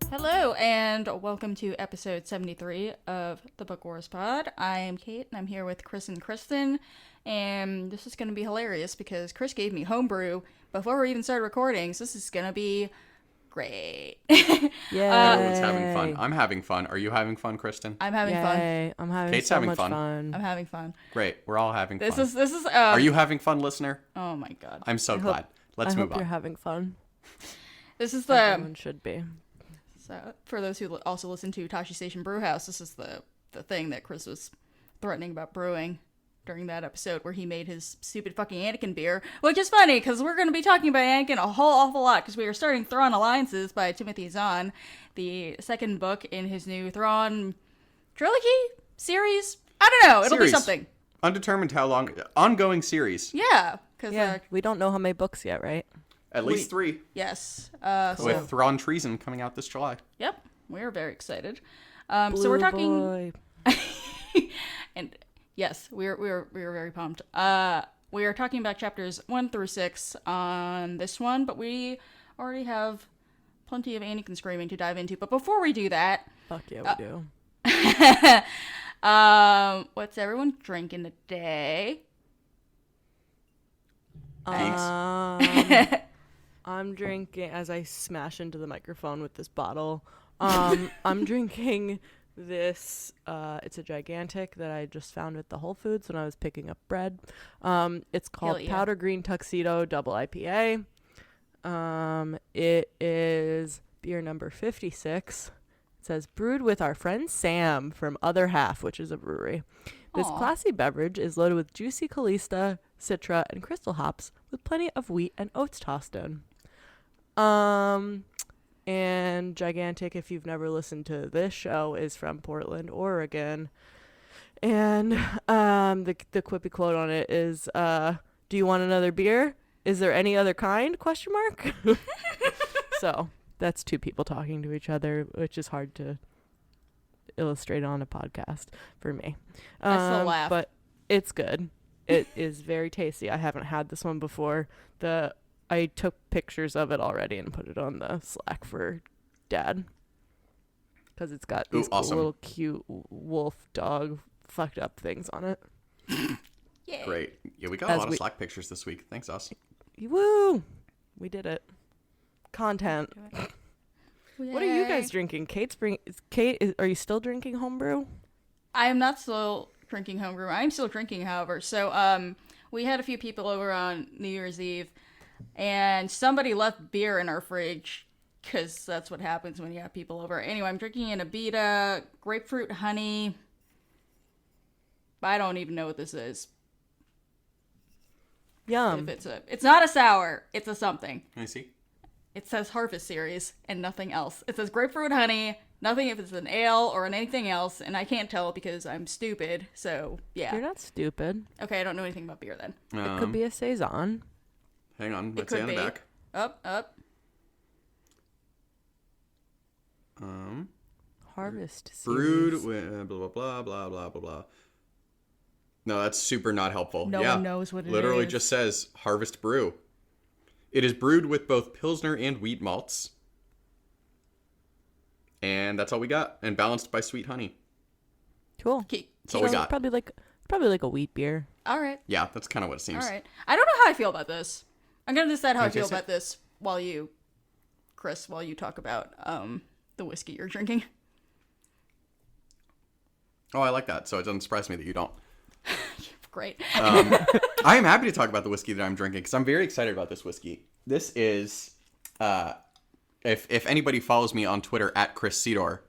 Hello, and welcome to episode 73 of the Book Wars Pod. I am Kate, and I'm here with Chris and Kristen, and this is going to be hilarious because Chris gave me homebrew before we even started recording, so this is going to be great. Yeah, everyone's having fun. I'm having fun. Are you having fun, Kristen? I'm having fun. I'm having Kate's so having much fun. I'm having fun. Great. We're all having fun. This is. Are you having fun, listener? Oh my god. I'm so glad. Let's move I hope on. you're having fun. This is Everyone should be. So, for those who also listen to Tashi Station Brewhouse, this is the thing that Chris was threatening about brewing during that episode where he made his stupid fucking Anakin beer, which is funny because we're going to be talking about Anakin a whole awful lot because we are starting Thrawn Alliances by Timothy Zahn, the second book in his new Thrawn trilogy series. I don't know. It'll be something. Undetermined how long. Ongoing series. Yeah. Cause, We don't know how many books yet, right? At least 3. Yes. With Thrawn Treason coming out this July. Yep. We're very excited. Blue so we're talking... boy. And yes, we're very pumped. We are talking about chapters 1 through 6 on this one, but we already have plenty of Anakin screaming to dive into. But before we do that, Fuck yeah, we do. what's everyone drinking today? Thanks. I'm drinking as I smash into the microphone with this bottle. I'm drinking this. It's a gigantic that I just found at the Whole Foods when I was picking up bread. It's called Powder Green Tuxedo Double IPA. It is beer number 56. It says brewed with our friend Sam from Other Half, which is a brewery. This classy beverage is loaded with juicy Calista, Citra, and crystal hops with plenty of wheat and oats tossed in. And Gigantic, if you've never listened to this show, is from Portland, Oregon. And the quippy quote on it is, do you want another beer? Is there any other kind? ? So that's two people talking to each other, which is hard to illustrate on a podcast for me. I still laugh. But it's good. It is very tasty. I haven't had this one before. I took pictures of it already and put it on the Slack for Dad. Because it's got these cool little cute wolf dog fucked up things on it. Yay. Great. Yeah, we got a lot of Slack pictures this week. Thanks, us. Woo! We did it. Content. Yay. What are you guys drinking? Are you still drinking homebrew? I am not still drinking homebrew. I'm still drinking, however. So, we had a few people over on New Year's Eve, and somebody left beer in our fridge, because that's what happens when you have people over. Anyway, I'm drinking an Abita grapefruit honey. I don't even know what this is. Yum. It's not a sour. It's a something. Can I see? It says Harvest Series and nothing else. It says grapefruit honey, nothing if it's an ale or anything else, and I can't tell because I'm stupid, so yeah. You're not stupid. Okay, I don't know anything about beer then. It could be a Saison. Hang on. It Let's could say on the be. back. Up. Harvest Brewed Series. with blah, blah, blah, blah, blah, blah. No, that's super not helpful. No one knows what it Literally is. just says Harvest Brew. It is brewed with both Pilsner and wheat malts. And that's all we got. And balanced by sweet honey. Cool. That's all we got. Probably like a wheat beer. All right. Yeah, that's kind of what it seems. All right. I don't know how I feel about this. I'm going to decide how I feel taste it? about this while you talk about the whiskey you're drinking. Oh, I like that. So it doesn't surprise me that you don't. Great. I am happy to talk about the whiskey that I'm drinking because I'm very excited about this whiskey. This is, if anybody follows me on Twitter at Chris Cedar,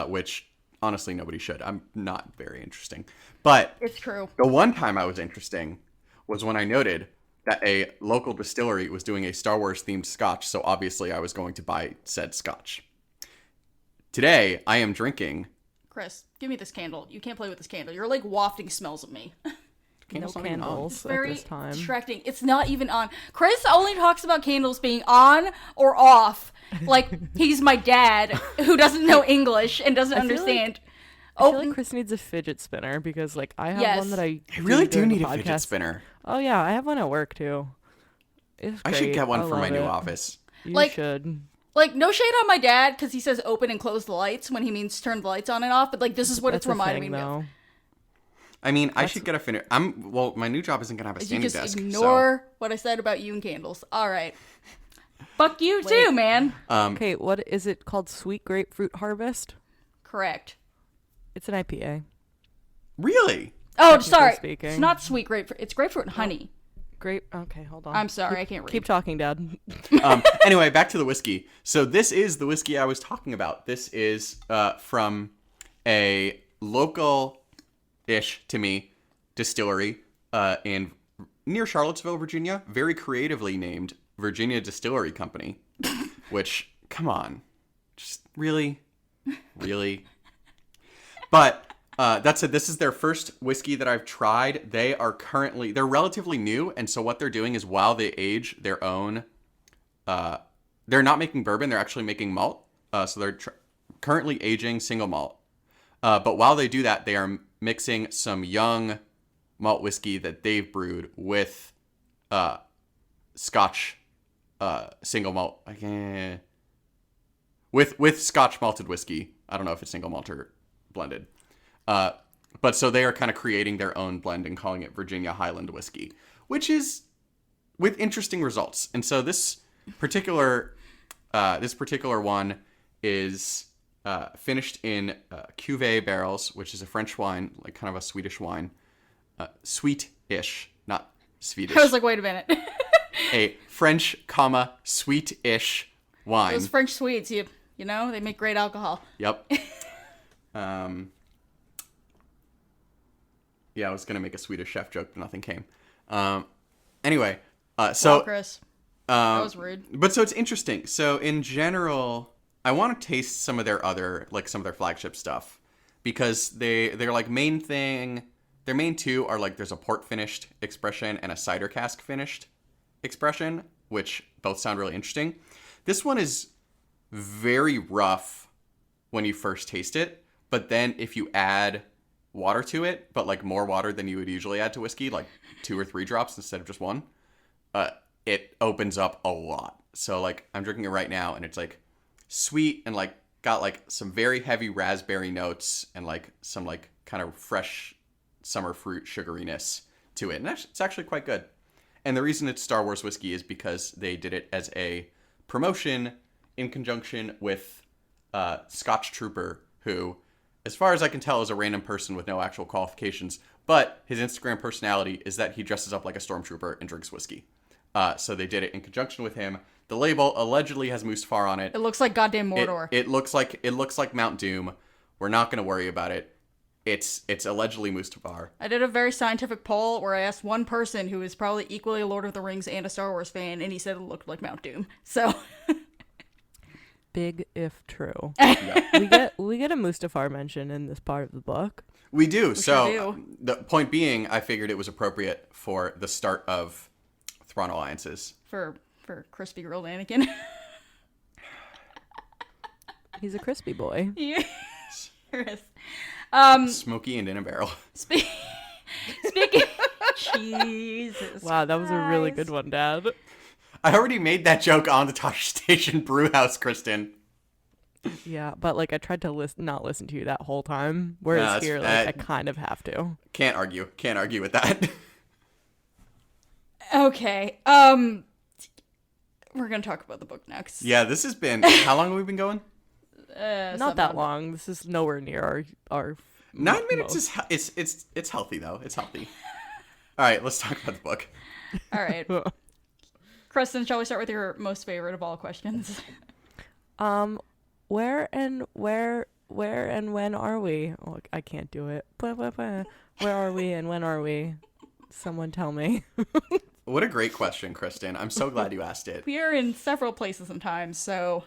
which honestly nobody should. I'm not very interesting. But It's true. the one time I was interesting was when I noted that a local distillery was doing a Star Wars themed scotch, so obviously I was going to buy said scotch. Today, I am drinking... Chris, give me this candle. You can't play with this candle. You're like wafting smells of me. Candles No not even on. candles at Very this time. distracting. It's not even on. Chris only talks about candles being on or off. Like he's my dad who doesn't know English and doesn't I feel like- understand. I feel like Chris needs a fidget spinner because, like, I have Yes. one that I really do during need the a fidget podcast. spinner. Oh yeah, I have one at work too. It's I should great. get one I for my love new it. office. You Like- should. Like, no shade on my dad because he says open and close the lights when he means turn the lights on and off. But like, this is what That's it's a reminding thing, me of. though. I mean, I should get a finish. Well, my new job isn't gonna have a You standing just desk. ignore what I said about you and candles. All right. Fuck you too, man. Okay, what is it called? Sweet Grapefruit Harvest. Correct. It's an IPA. Really? Oh, Technically sorry. speaking. It's not sweet grapefruit. It's grapefruit and honey. Grape. Okay, hold on. I'm sorry, I can't read. Keep talking, Dad. Anyway, back to the whiskey. So this is the whiskey I was talking about. This is from a local-ish to me distillery in near Charlottesville, Virginia. Very creatively named Virginia Distillery Company. Which, come on, just really. But that said, this is their first whiskey that I've tried. They're relatively new, and so what they're doing is while they age their own, they're not making bourbon, they're actually making malt. So they're currently aging single malt. But while they do that, they are mixing some young malt whiskey that they've brewed with Scotch single malt. With Scotch malted whiskey. I don't know if it's single malt or blended. But so they are kind of creating their own blend and calling it Virginia Highland whiskey, which is with interesting results. And so this particular one is finished in cuvee barrels, which is a French wine, like kind of a Swedish wine, sweet-ish, not Swedish. I was like, wait a minute. A French, sweet-ish wine. Those French Swedes, you know, they make great alcohol. Yep. Yeah, I was gonna make a Swedish chef joke, but nothing came. Anyway, so Wow, Chris. That was rude. But so it's interesting. So in general, I want to taste some of their flagship stuff because they're like main thing. Their main two are like there's a port finished expression and a cider cask finished expression, which both sound really interesting. This one is very rough when you first taste it, but then if you add water to it, but like more water than you would usually add to whiskey, like 2 or 3 drops instead of just 1, it opens up a lot. So like I'm drinking it right now and it's like sweet and like got like some very heavy raspberry notes and like some like kind of fresh summer fruit sugariness to it. And it's actually quite good. And the reason it's Star Wars whiskey is because they did it as a promotion in conjunction with Scotch Trooper, who, as far as I can tell, is a random person with no actual qualifications. But his Instagram personality is that he dresses up like a stormtrooper and drinks whiskey. So they did it in conjunction with him. The label allegedly has Mustafar on it. It looks like goddamn Mordor. It looks like Mount Doom. We're not going to worry about it. It's allegedly Mustafar. I did a very scientific poll where I asked one person who is probably equally a Lord of the Rings and a Star Wars fan, and he said it looked like Mount Doom. So Big if true. Yeah. we get a Mustafar mention in this part of the book. We do. So we do. The point being, I figured it was appropriate for the start of Thrawn Alliances. for crispy grilled Anakin. He's a crispy boy. Yeah. Sure is. Smoky and in a barrel. Speaking, Jesus. Wow, that was a really Christ. good one, Dad. I already made that joke on the Tosh Station Brewhouse, Kristen. Yeah, but like I tried to not listen to you that whole time. No, Whereas that's- here, like I kind of have to. Can't argue with that. Okay. We're gonna talk about the book next. Yeah, this has been, how long have we been going? Not that long. This is nowhere near our 9 minutes most. is it's healthy though. It's healthy. All right, let's talk about the book. All right. Kristen, shall we start with your most favorite of all questions? Where and when are we? Oh, I can't do it. Where are we and when are we? Someone tell me. What a great question, Kristen. I'm so glad you asked it. We are in several places and times, so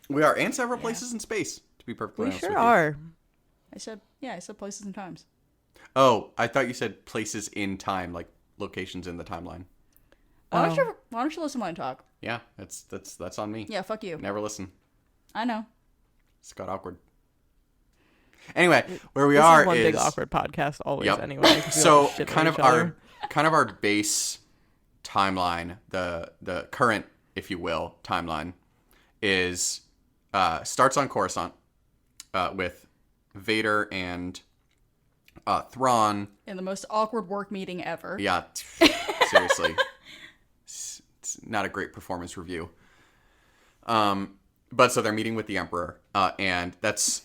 We are in several places in space, to be perfectly We honest sure with you. are. I said places and times. Oh, I thought you said places in time, like locations in the timeline. Why don't you listen to mine talk? Yeah, that's on me. Yeah, fuck you. Never listen. I know. It's got awkward. Anyway, where we This are is one is big awkward podcast always. Yep. Anyway. 'Cause we So all shit on kind of each other. our base timeline, the current, if you will, timeline is starts on Coruscant with Vader and Thrawn. In the most awkward work meeting ever. Yeah, seriously, it's not a great performance review. But so they're meeting with the Emperor, and that's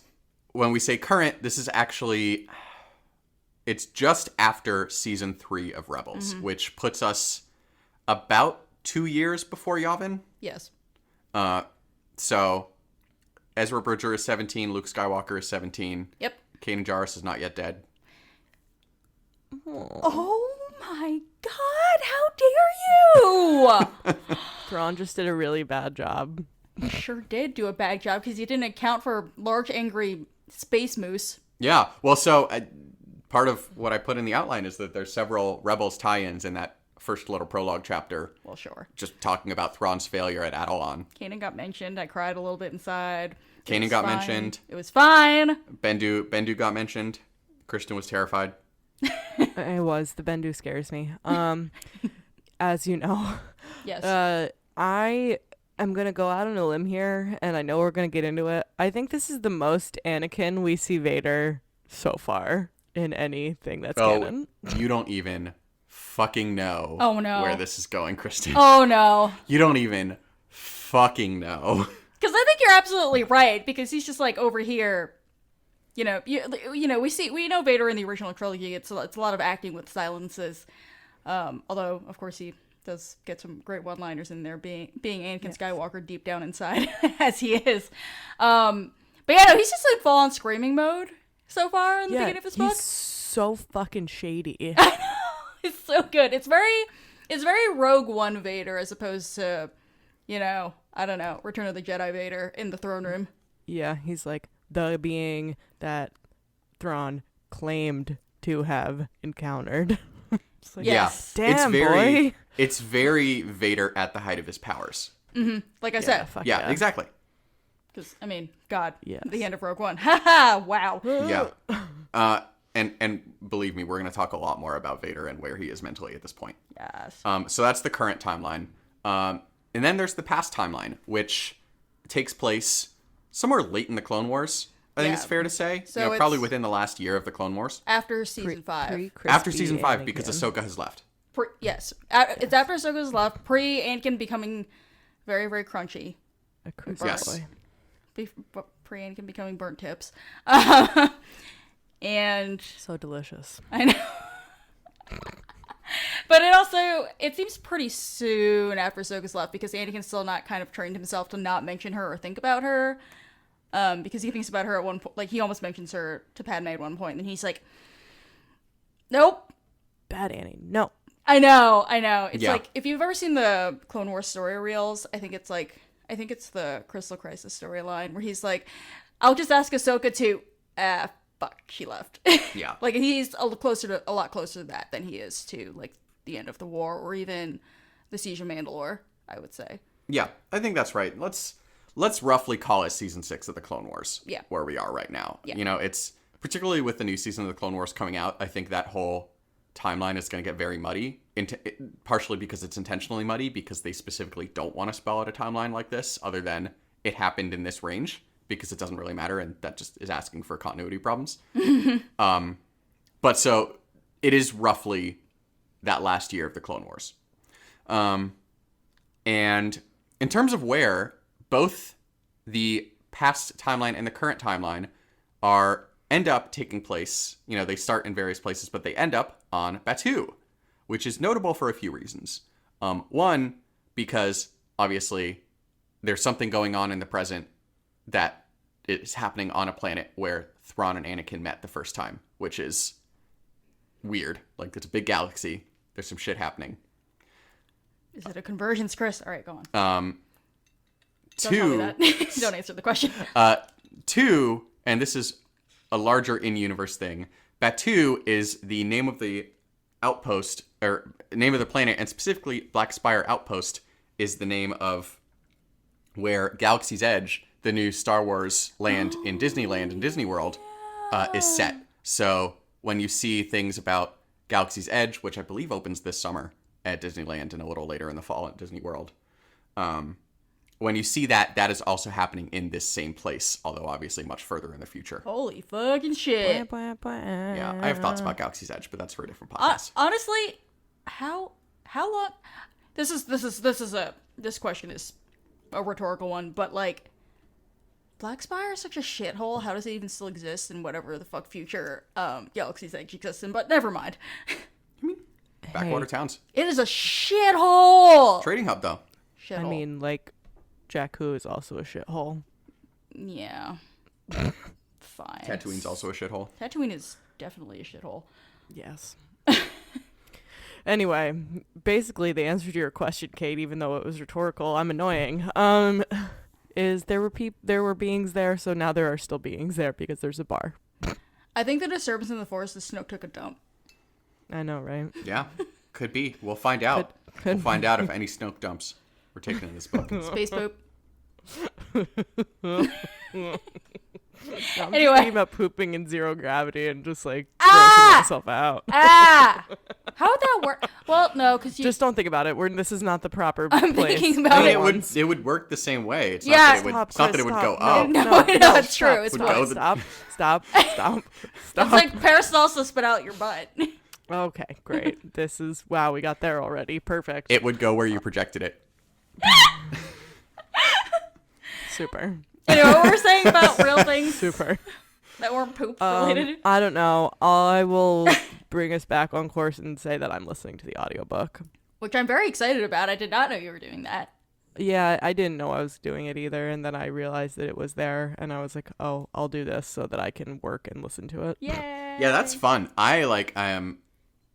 when we say current. This is actually it's just after season 3 of Rebels, which puts us about 2 years before Yavin. Yes. So Ezra Bridger is 17, Luke Skywalker is 17. Yep. Kanan Jarrus is not yet dead. Oh my god, how dare you! Thrawn just did a really bad job. Sure did do a bad job because he didn't account for large angry space moose. Yeah, well, so part of what I put in the outline is that there's several Rebels tie-ins in that first little prologue chapter. Well, sure. Just talking about Thrawn's failure at Atollon. Kanan got mentioned. I cried a little bit inside. It Kanan was got fine. mentioned. It was fine. Bendu got mentioned. Kristen was terrified. It was. The Bendu scares me. As you know. Yes. I am going to go out on a limb here, and I know we're going to get into it. I think this is the most Anakin we see Vader so far in anything that's canon. You don't even fucking know Oh, no. where this is going, Kristen. Oh no. You don't even fucking know. Because I think you're absolutely right. Because he's just like over here. You know, we know Vader in the original trilogy. It's a lot of acting with silences. Although, of course, he does get some great one-liners in there, being Anakin Skywalker deep down inside, as he is. But yeah, no, he's just in full-on screaming mode so far in the beginning of this book. He's so fucking shady. It's so good. It's very Rogue One Vader as opposed to, I don't know, Return of the Jedi Vader in the throne room. Yeah, he's like the being that Thrawn claimed to have encountered. It's like, Yes. Damn, boy. It's very Vader at the height of his powers. Like I said. Fuck Yeah, exactly. Because, I mean, God, Yes. the end of Rogue One. Ha wow. Yeah. And believe me, we're going to talk a lot more about Vader and where he is mentally at this point. Yes. So that's the current timeline. And then there's the past timeline, which takes place somewhere late in the Clone Wars. I think Yeah. it's fair to say. So probably it's- within the last year of the Clone Wars. After season 5. After season 5, because Ahsoka has left. Yes. It's after Ahsoka's left. Pre-Anakin becoming very, very crunchy. A crispy Yes. boy. Pre-Anakin becoming burnt tips. And So delicious. I know. But it seems pretty soon after Ahsoka's left because Anakin's still not kind of trained himself to not mention her or think about her. Because he thinks about her at one point, like he almost mentions her to Padme at one point, and he's like, "Nope." Bad Annie. No. I know. It's Yeah. like if you've ever seen the Clone Wars story reels, I think it's the Crystal Crisis storyline where he's like, "I'll just ask Ahsoka to." Fuck, she left. Yeah. Like he's a lot closer to that than he is to like the end of the war or even the Siege of Mandalore. I would say. Yeah, I think that's right. Let's roughly call it season 6 of the Clone Wars. Yeah. Where we are right now. Yeah. It's particularly with the new season of the Clone Wars coming out. I think that whole timeline is going to get very muddy. Partially because it's intentionally muddy because they specifically don't want to spell out a timeline like this, other than it happened in this range because it doesn't really matter, and that just is asking for continuity problems. But so it is roughly that last year of the Clone Wars. And in terms of where, both the past timeline and the current timeline end up taking place. They start in various places, but they end up on Batuu, which is notable for a few reasons. One, because obviously there's something going on in the present that is happening on a planet where Thrawn and Anakin met the first time, which is weird. Like, it's a big galaxy. There's some shit happening. Is it a convergence, Chris? All right, go on. Don't tell Two, me that. Don't answer the question. 2, and this is a larger in-universe thing, Batu is the name of the outpost, or name of the planet, and specifically Black Spire Outpost is the name of where Galaxy's Edge, the new Star Wars land in Disneyland and Disney World, is set. So when you see things about Galaxy's Edge, which I believe opens this summer at Disneyland and a little later in the fall at Disney World, when you see that, that is also happening in this same place, although obviously much further in the future. Holy fucking shit. Yeah, I have thoughts about Galaxy's Edge, but that's for a different podcast. Honestly, how long? This question is a rhetorical one, but like, Black Spire is such a shithole. How does it even still exist in whatever the fuck future Galaxy's Edge exists in? But never mind. Backwater towns. It is a shithole. Trading hub, though. Shithole. I mean, like, Jakku is also a shithole. Yeah. Fine. Tatooine's also a shithole. Tatooine is definitely a shithole. Yes. Anyway, basically the answer to your question, Kate, even though it was rhetorical, I'm annoying. Is there were beings there, so now there are still beings there because there's a bar. I think the disturbance in the forest is Snoke took a dump. I know, right? Yeah, could be. We'll find out. We'll find out if any Snoke dumps were taken in this book. Space poop. I'm Anyway. just thinking about pooping in zero gravity and just like grossing myself out. How would that work? Well, no, because you Just don't think about it. This is not the proper I'm place. thinking about I mean, it. it would work the same way. It's Yeah. not that it would. Stop, It's not that Chris, it would stop. go up. No, it's true. It's Would fine. go It's the- Stop. Stop. like Paracelsus spit out your butt. Okay, great. This is wow. We got there already. Perfect. It would go where you projected it. Super. You know what we're saying about real things Super. that weren't poop related? I don't know. I will bring us back on course and say that I'm listening to the audiobook. Which I'm very excited about. I did not know you were doing that. Yeah, I didn't know I was doing it either, and then I realized that it was there, and I was like, oh, I'll do this so that I can work and listen to it. Yay. Yeah, that's fun. I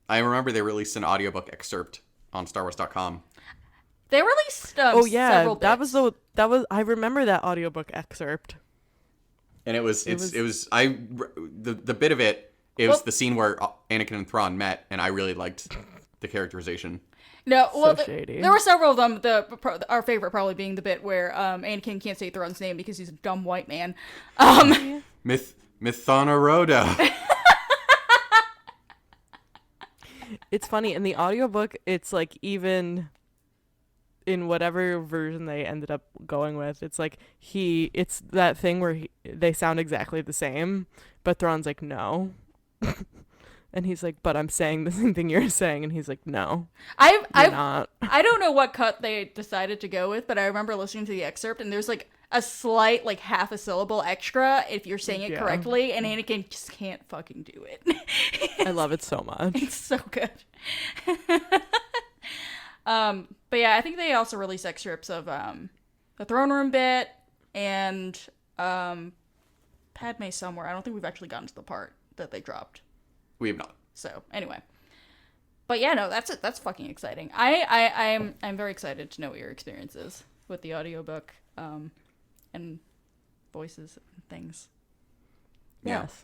remember they released an audiobook excerpt on StarWars.com. They released Oh yeah, several that bits. was I remember that audiobook excerpt. And the bit of it, it was the scene where Anakin and Thrawn met, and I really liked the characterization. No, well, shady. there were several of them. Our favorite probably being the bit where Anakin can't say Thrawn's name because he's a dumb white man. Mythonoroda. It's funny in the audiobook. It's like even in whatever version they ended up going with, it's like it's that thing where they sound exactly the same, but Thrawn's like no. And he's like, but I'm saying the same thing you're saying. And he's like, no, you're not. I don't know what cut they decided to go with, but I remember listening to the excerpt and there's like a slight, like half a syllable extra if you're saying it correctly, and Anakin just can't fucking do it. I love it so much. It's so good. But yeah, I think they also released excerpts of the throne room bit and Padme somewhere. I don't think we've actually gotten to the part that they dropped. We have not. So anyway, but yeah, no, that's it. That's fucking exciting. I'm very excited to know what your experience is with the audiobook, and voices and things. Yeah. Yes.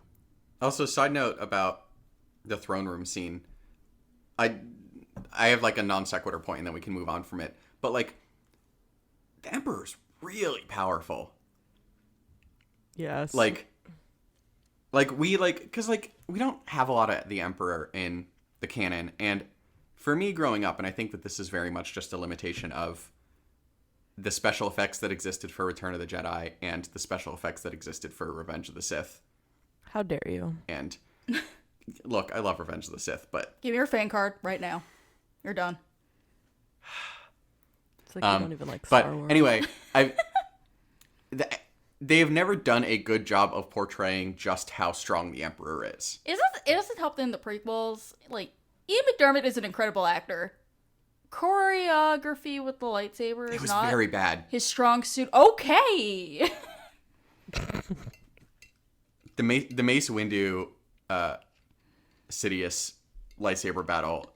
Also, side note about the throne room scene. I have like a non sequitur point, and then we can move on from it. But like, the Emperor's really powerful. Yes. Because we don't have a lot of the Emperor in the canon, and for me growing up, and I think that this is very much just a limitation of the special effects that existed for Return of the Jedi and the special effects that existed for Revenge of the Sith. How dare you? And look, I love Revenge of the Sith, but Give me your fan card right now. You're done. It's like you don't even like but Star Wars. anyway, they have never done a good job of portraying just how strong the Emperor is. It doesn't help in the prequels. Like, Ian McDiarmid is an incredible actor. Choreography with the lightsaber It is was not very bad. his strong suit. Okay. The Mace Windu Sidious lightsaber battle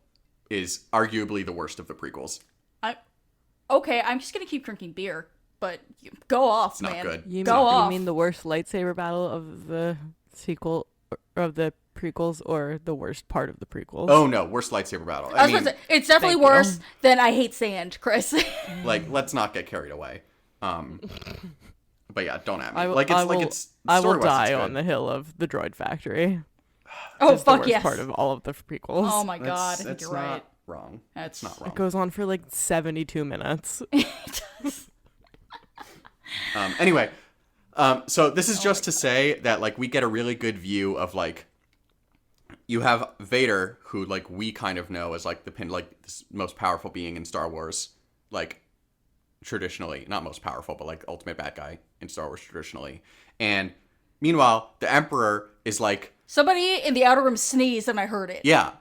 is arguably the worst of the prequels. I'm just gonna keep drinking beer, but go off, not man. good. You Go off. mean the worst lightsaber battle of the sequel of the prequels or the worst part of the prequels? Oh no, worst lightsaber battle. I was gonna say, it's definitely thank you. worse than I Hate Sand, Chris. Like, let's not get carried away. But yeah, don't at me. I will, like, it's I like will, it's I will story-wise, it's die good. on the hill of the Droid Factory. Oh, It's the fuck worst yes. part of all of the prequels. Oh my god, I think That's you're not right. wrong. That's It's not wrong. It goes on for like 72 minutes. Anyway, so this is just to say that, like, we get a really good view of, like, you have Vader, who, like, we kind of know as, like, this most powerful being in Star Wars, like, traditionally. Not most powerful, but, like, ultimate bad guy in Star Wars traditionally. And meanwhile, the Emperor is, like... Somebody in the outer room sneezed and I heard it. Yeah.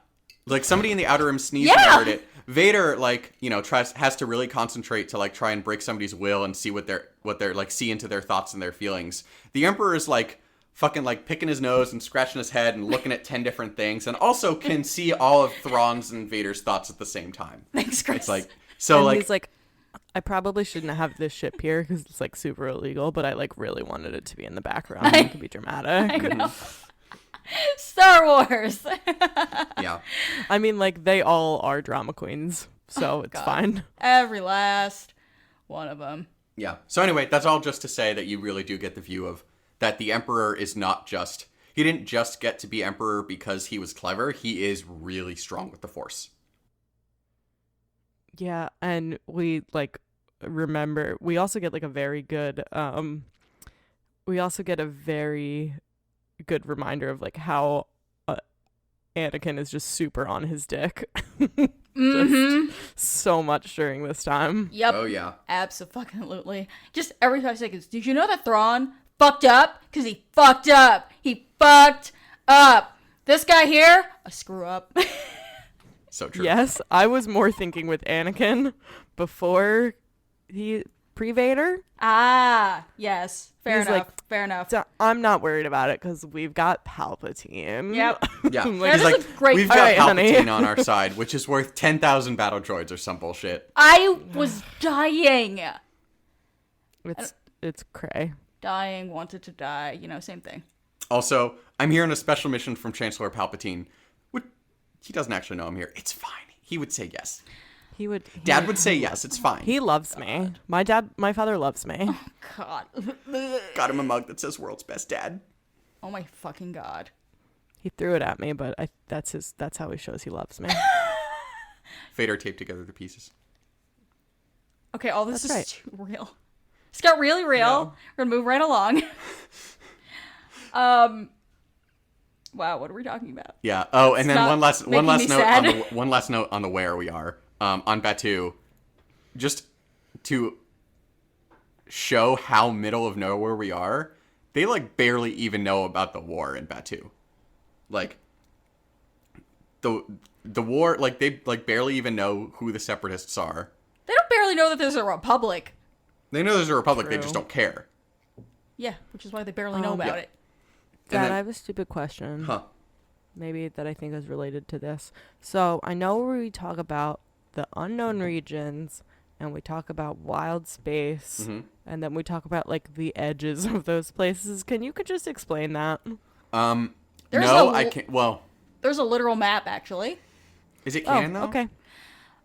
Like, somebody in the Outer Rim sneezed Yeah! and I heard it. Vader, like, you know, has to really concentrate to, like, try and break somebody's will and see what they're like, see into their thoughts and their feelings. The Emperor is, like, fucking, like, picking his nose and scratching his head and looking at 10 different things, and also can see all of Thrawn's and Vader's thoughts at the same time. Thanks, Chris. It's like, so, And like, he's like, I probably shouldn't have this ship here because it's like super illegal, but I like really wanted it to be in the background. It could be dramatic. I know. Star Wars. yeah. I mean, like they all are drama queens, so it's God. fine. Every last one of them. Yeah. So anyway, that's all just to say that you really do get the view of that the Emperor is not just... He didn't just get to be Emperor because he was clever. He is really strong with the Force. Yeah, and we like remember we also get like a very good we also get a very good reminder of like how Anakin is just super on his dick. Mm-hmm. So much during this time. Yep. Oh, yeah. Absolutely. Just every 5 seconds. Did you know that Thrawn fucked up? Because he fucked up. He fucked up. This guy here, a screw up. So true. Yes, I was more thinking with Anakin before he pre-Vader. Ah, yes. Fair He's enough. like- Fair enough. So I'm not worried about it because we've got Palpatine. Yep. Yeah. Like, He's That is like, a great we've point. got Alright, honey. Palpatine on our side, which is worth 10,000 battle droids or some bullshit. I was dying. It's cray. Dying, wanted to die. You know, same thing. Also, I'm here on a special mission from Chancellor Palpatine. He doesn't actually know I'm here. It's fine. He would say yes. He would. Dad would say yes. It's fine. He loves me. My father loves me. God. Got him a mug that says "World's Best Dad." Oh my fucking God. He threw it at me, but that's how he shows he loves me. Vader taped together the pieces. Okay, all this That's is right. too real. It's got really real. No. We're gonna move right along. Wow, what are we talking about? Yeah. Oh, and then not one last making me note sad. one last note on the where we are on Batuu, just to show how middle of nowhere we are. They like barely even know about the war in Batuu, like the war. Like they like barely even know who the separatists are. They don't barely know that there's a republic. They know there's a republic. They True. just don't care. Yeah, which is why they barely know about yeah. it. Dad, then- I have a stupid question. Huh. Maybe that I think is related to this. So I know we talk about the unknown regions and we talk about wild space Mhm. and then we talk about like the edges of those places. Can you could just explain that? There's No, a I l- can't. Well, There's a literal map, actually. is it canon though? Okay.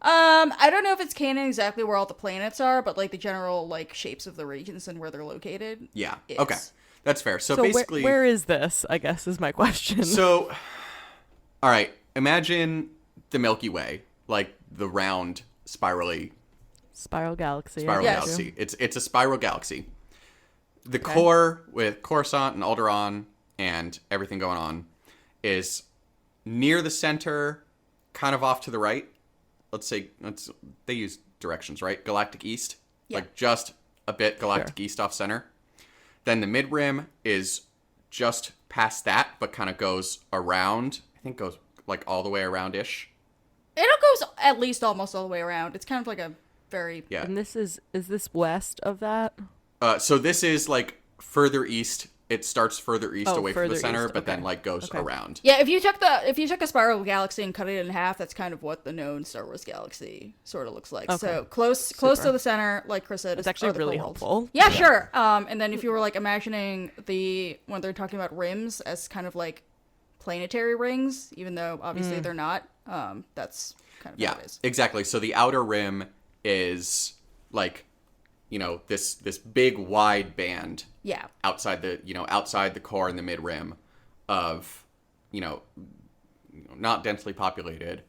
I don't know if it's canon exactly where all the planets are, but like the general like shapes of the regions and where they're located. Yeah. is. Okay. That's fair. So, So basically, where is this? I guess is my question. So, all right. Imagine the Milky Way, like the round, spirally Spiral Galaxy. spiral Yes. galaxy. It's a spiral galaxy. The core with Coruscant and Alderaan and everything going on is near the center, kind of off to the right. They use directions, right? Galactic East, Yeah. like just a bit Galactic East off center. Then the mid rim is just past that, but kind of goes around. I think goes like all the way around ish. It goes at least almost all the way around. It's kind of like a very Yeah. And this is this west of that? So this is like further east. It starts further east Oh, away from the further center, east, but then okay. like goes Okay. around. Yeah, if you took a spiral galaxy and cut it in half, that's kind of what the known Star Wars galaxy sort of looks like. Okay. So close to the center, like Chris said. It's are actually the really core worlds. helpful. Yeah, sure. And then if you were like imagining when they're talking about rims as kind of like planetary rings, even though obviously they're not. That's kind of how it is. Exactly. So the outer rim is like, this big wide band Yeah. outside the core and the mid rim of, not densely populated.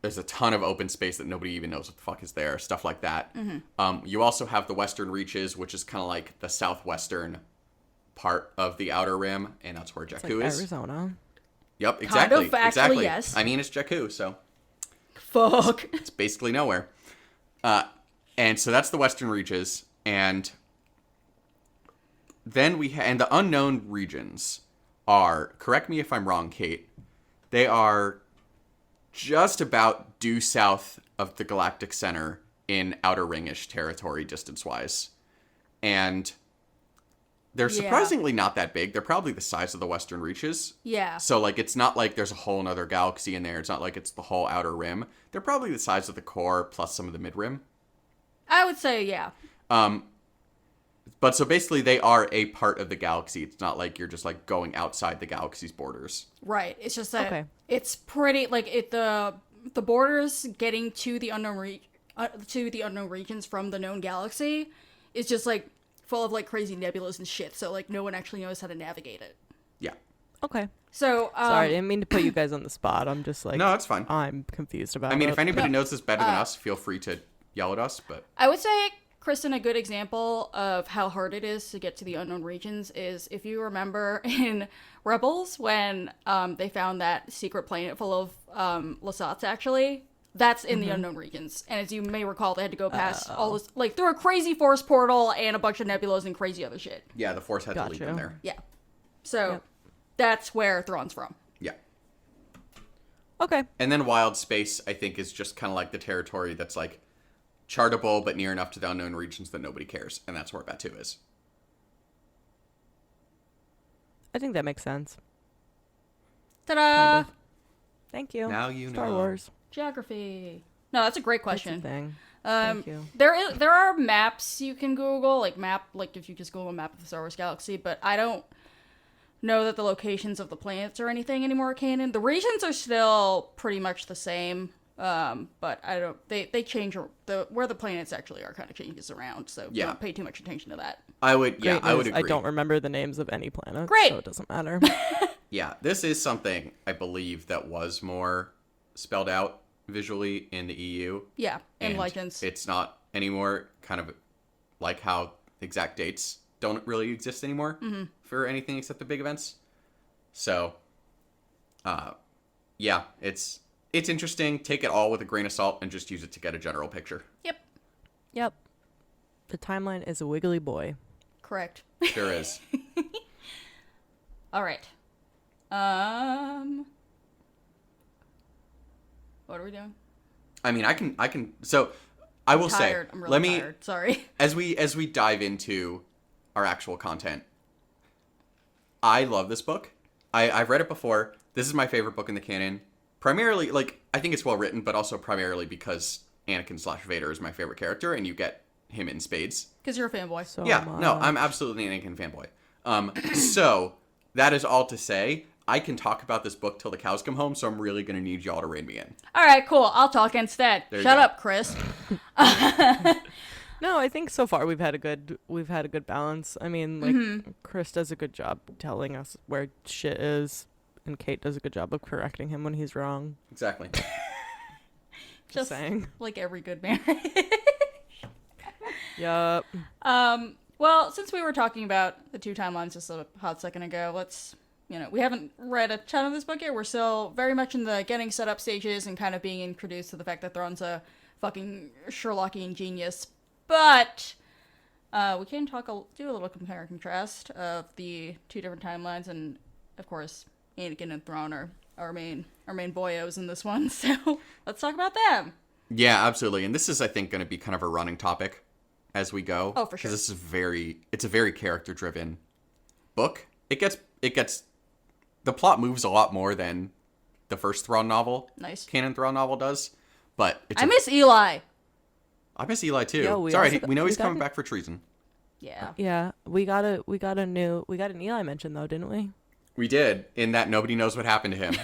There's a ton of open space that nobody even knows what the fuck is there, stuff like that. You also have the western reaches, which is kind of like the southwestern part of the outer rim, and that's where Jakku is. Arizona. Yep, exactly. Kind of, actually, exactly. yes. I mean, it's Jakku, so Fuck. it's basically nowhere. And so that's the western reaches, and then and the unknown regions are, correct me if I'm wrong, Kate, they are just about due south of the galactic center in outer ringish territory distance-wise. And they're surprisingly not that big. They're probably the size of the western reaches. Yeah. So, like, it's not like there's a whole nother galaxy in there. It's not like it's the whole outer rim. They're probably the size of the core plus some of the mid-rim. I would say, yeah. But so basically they are a part of the galaxy. It's not like you're just like going outside the galaxy's borders. Right. It's just that it's pretty like the borders getting to the unknown regions from the known galaxy is just like full of like crazy nebulas and shit. So like no one actually knows how to navigate it. Yeah. Okay. So Sorry, I didn't mean to put you guys on the spot. I'm just like, No, it's fine. I'm confused about it. I mean, if anybody knows this better than us, feel free to yell at us. But I would say, Kristen, a good example of how hard it is to get to the unknown regions is if you remember in Rebels when they found that secret planet full of Lasats, actually. That's in the unknown regions. And as you may recall, they had to go past all this, like, through a crazy force portal and a bunch of nebulas and crazy other shit. yeah, the Force had to lead them there. Yeah. So that's where Thrawn's from. Yeah. Okay. And then Wild Space, I think, is just kind of like the territory that's like chartable but near enough to the unknown regions that nobody cares. And that's where Batu is. I think that makes sense. Ta-da! Kind of. Thank you. Now you Star know. Wars. Geography. No, that's a great That's question. a thing. Thank you. There are maps you can Google, like if you just Google a map of the Star Wars galaxy, but I don't know that the locations of the planets or anything anymore are canon. The regions are still pretty much the same, but I don't. They change where the planets actually are kind of changes around, so don't pay too much attention to that. I would Great I would news, agree. I don't remember the names of any planets, Great. so it doesn't matter. Yeah, this is something I believe that was more spelled out visually in the EU. Yeah, and And Legends. it's not anymore, kind of like how exact dates don't really exist anymore for anything except the big events. So, yeah, it's interesting. Take it all with a grain of salt and just use it to get a general picture. Yep. The timeline is a wiggly boy. Correct. Sure is. All right. What are we doing? I mean, I can. So, I will Tired. say, I'm really tired. Sorry. as we dive into our actual content, I love this book. I've read it before. This is my favorite book in the canon. Primarily, like, I think it's well written, but also primarily because Anakin/Vader is my favorite character, and you get him in spades. Because you're a fanboy. So Yeah, no, much. I'm absolutely an Anakin fanboy. So that is all to say, I can talk about this book till the cows come home. So I'm really gonna need y'all to rein me in. All right, cool. I'll talk instead. There you Shut go. up, Chris. No, I think so far we've had a good balance. I mean, like Chris does a good job telling us where shit is, and Kate does a good job of correcting him when he's wrong. Exactly. Just saying. Like every good marriage. Yup. Well, since we were talking about the two timelines just a hot second ago, let's, we haven't read a ton of this book yet. We're still very much in the getting set up stages and kind of being introduced to the fact that Thrawn's a fucking Sherlockian genius. But we can do a little compare and contrast of the two different timelines, and of course, Anakin and Thrawn are our main boyos in this one. So let's talk about them. Yeah, absolutely. And this is, I think, going to be kind of a running topic as we go. Oh, for sure. Because it's a very character-driven book. It gets, the plot moves a lot more than the first Thrawn novel. Nice. Canon Thrawn novel does. But I miss Eli. I miss Eli too. Yo, It's all right. We know he's coming back for treason. Yeah. Yeah, we got an Eli mention though, didn't we? We did, in that nobody knows what happened to him.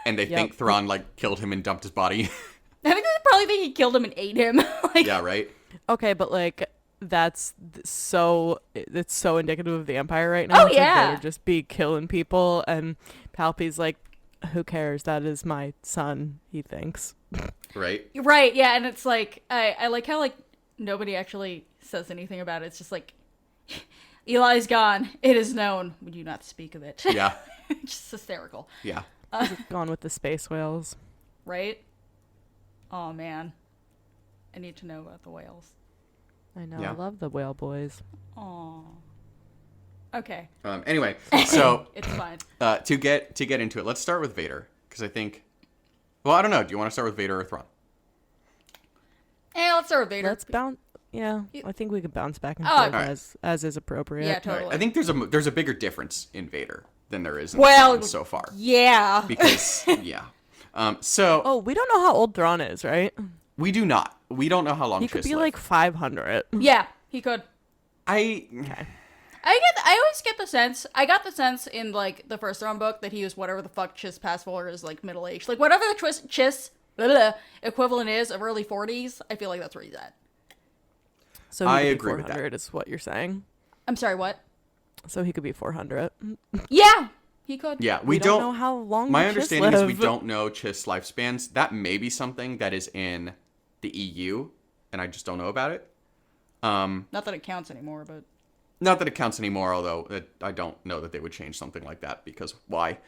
And they think Thrawn, like, killed him and dumped his body. I think they probably think he killed him and ate him. Like, Yeah, right? Okay, but like it's so indicative of the Empire right now. Oh, yeah. They're just be killing people, and Palpy's like, who cares? That is my son, he thinks. Right? right, yeah, and it's like, I like how, like, nobody actually says anything about it. It's just like, Eli's gone. It is known. We do not speak of it. Yeah. Just hysterical. Yeah. Gone with the space whales. Right? Oh, man. I need to know about the whales. I know. Yeah. I love the whale boys. Oh. Okay. Anyway, so It's fine. to get into it, let's start with Vader. Because I think... Well, I don't know. Do you want to start with Vader or Thrawn? Let's start with Vader. Let's bounce. Yeah, I think we can bounce back and Oh, forth alright. as is appropriate. Yeah, All totally. right. I think there's a bigger difference in Vader than there is in Well, Thrawn so far. Yeah. Because, yeah. So, Oh, we don't know how old Thrawn is, right? we do not. We don't know how long He could Chiss be lived. like 500. Yeah, he could. I I always get the sense. I got the sense in like the first Thrawn book that he was whatever the fuck Chiss passed for is like middle aged, like whatever the Chiss equivalent is of early 40s. I feel like that's where he's at. So he I could be agree with that. 400 is what you're saying. I'm sorry, what? So he could be 400. Yeah, he could. yeah, We don't know how long. My Chiss understanding is we live. don't know Chiss lifespans. That may be something that is in the EU, and I just don't know about it. Not that it counts anymore, but Not that it counts anymore, although I don't know that they would change something like that because why?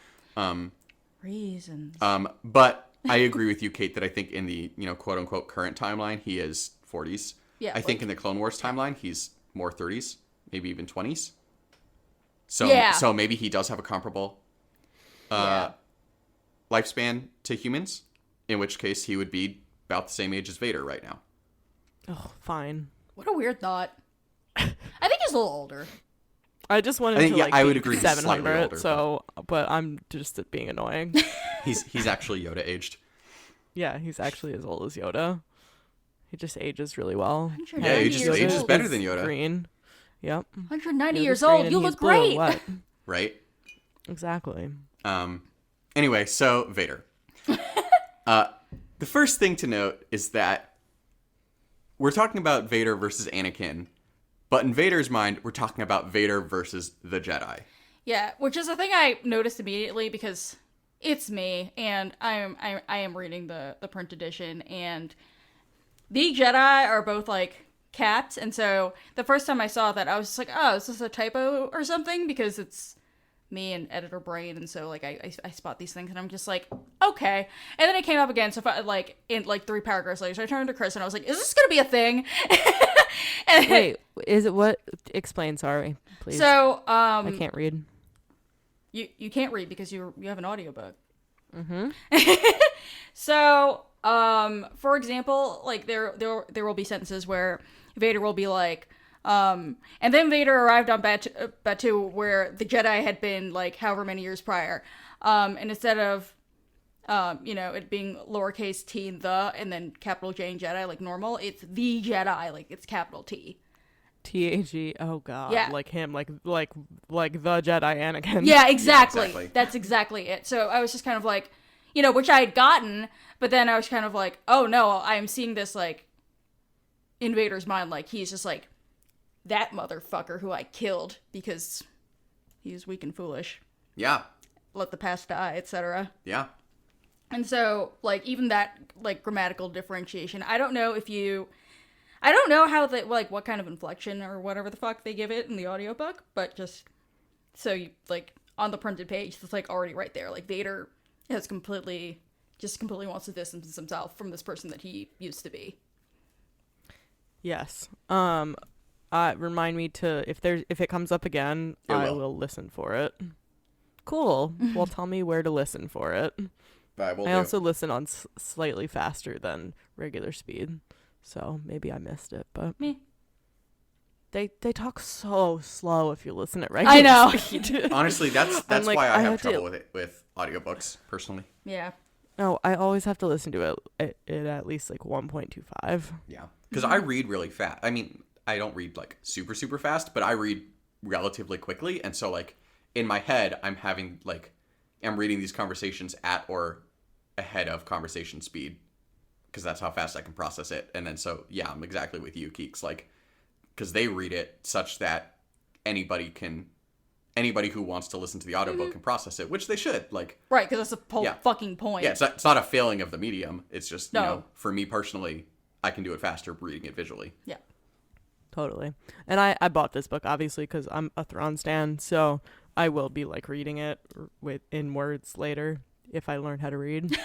reasons. But I agree with you, Kate, that I think in the quote unquote current timeline he is 40s. Yeah, I think like- in the Clone Wars timeline he's more 30s, maybe even 20s. Yeah. So maybe he does have a comparable Yeah. lifespan to humans, in which case he would be about the same age as Vader right now. Oh, fine. What a weird thought. I think he's a little older. I just wanted I think, to yeah, like I would be agree he's slightly 700. older, So, but I'm just being annoying. He's actually Yoda aged. Yeah, he's actually as old as Yoda. He just ages really well. Yeah, he just ages Yoda better is than Yoda. Green. Yep. 190 Yoda's years green old. and You he's look blue. great. What? Right? Exactly. Anyway, so Vader. The first thing to note is that we're talking about Vader versus Anakin, but in Vader's mind, we're talking about Vader versus the Jedi. Yeah, which is a thing I noticed immediately because it's me, and I am reading the print edition, and the Jedi are both like capped, and so the first time I saw that, I was just like, oh, is this a typo or something? Because it's me and editor brain, and so like I spot these things, and I'm just like, okay. And then it came up again, so if I, like in like 3 paragraphs later, so I turned to Chris and I was like, is this gonna be a thing? And Wait, is it what? Explain, sorry, please. so I can't read. You can't read because you have an audiobook. So, for example, like there will be sentences where Vader will be like, and then Vader arrived on Batu where the Jedi had been like however many years prior. And instead of, it being lowercase t the and then capital J and Jedi like normal, it's the Jedi, like it's capital T. TAG. Oh God. Yeah. Like him. Like the Jedi Anakin. Yeah, exactly. exactly. That's exactly it. So I was just kind of like, which I had gotten, but then I was kind of like, oh no, I'm seeing this like in Vader's mind, like he's just like that motherfucker who I killed because he's weak and foolish. Yeah. Let the past die, etc. Yeah. And so, like, even that, like, grammatical differentiation, I don't know how they, like, what kind of inflection or whatever the fuck they give it in the audiobook, but just, so you, like, on the printed page, it's, like, already right there. Like, Vader has completely wants to distance himself from this person that he used to be. Yes. Remind me to if it comes up again, I will listen for it. Cool. Well, tell me where to listen for it. I also listen on slightly faster than regular speed, so maybe I missed it. But Me. They talk so slow if you listen at regular I know. speed. Honestly, that's like, why I I have had to- trouble with audiobooks personally. Yeah. No, I always have to listen to it at least like 1.25. Yeah. Because I read really fast. I mean, I don't read like super, super fast, but I read relatively quickly. And so like in my head, I'm reading these conversations at or ahead of conversation speed, because that's how fast I can process it. And then so, yeah, I'm exactly with you, Keeks. Like, because they read it such that anybody who wants to listen to the audiobook can process it, which they should. Like, Right, because that's the whole Yeah. fucking point. yeah, it's not a failing of the medium. It's just, you No. know, for me personally, I can do it faster reading it visually. Yeah. Totally. And I bought this book obviously because I'm a Thrawn stan, so I will be like reading it in words later if I learn how to read.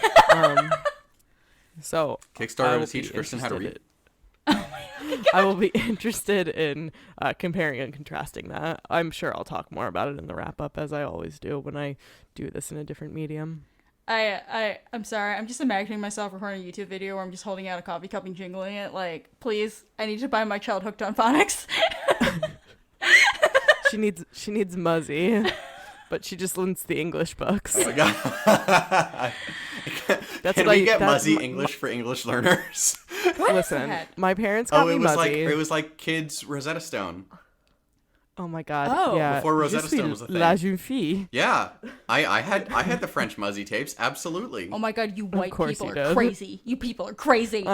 So Kickstarter to teach Kristen how to read. I will be interested in comparing and contrasting that. I'm sure I'll talk more about it in the wrap up, as I always do when I do this in a different medium. I'm sorry. I'm just imagining myself recording a YouTube video where I'm just holding out a coffee cup and jingling it. Like, please, I need to buy my child hooked on phonics. She needs Muzzy, but she just learns the English books. Oh my god. Can we get Muzzy English for English learners? Listen, my parents got me Muzzy. It was like kids Rosetta Stone. Oh my god! Oh. Yeah, Before Je Rosetta suis Stone was a thing. La jeune fille. Yeah, I had the French Muzzy tapes. Absolutely. Oh my god, you white course people you are did. crazy. You people are crazy.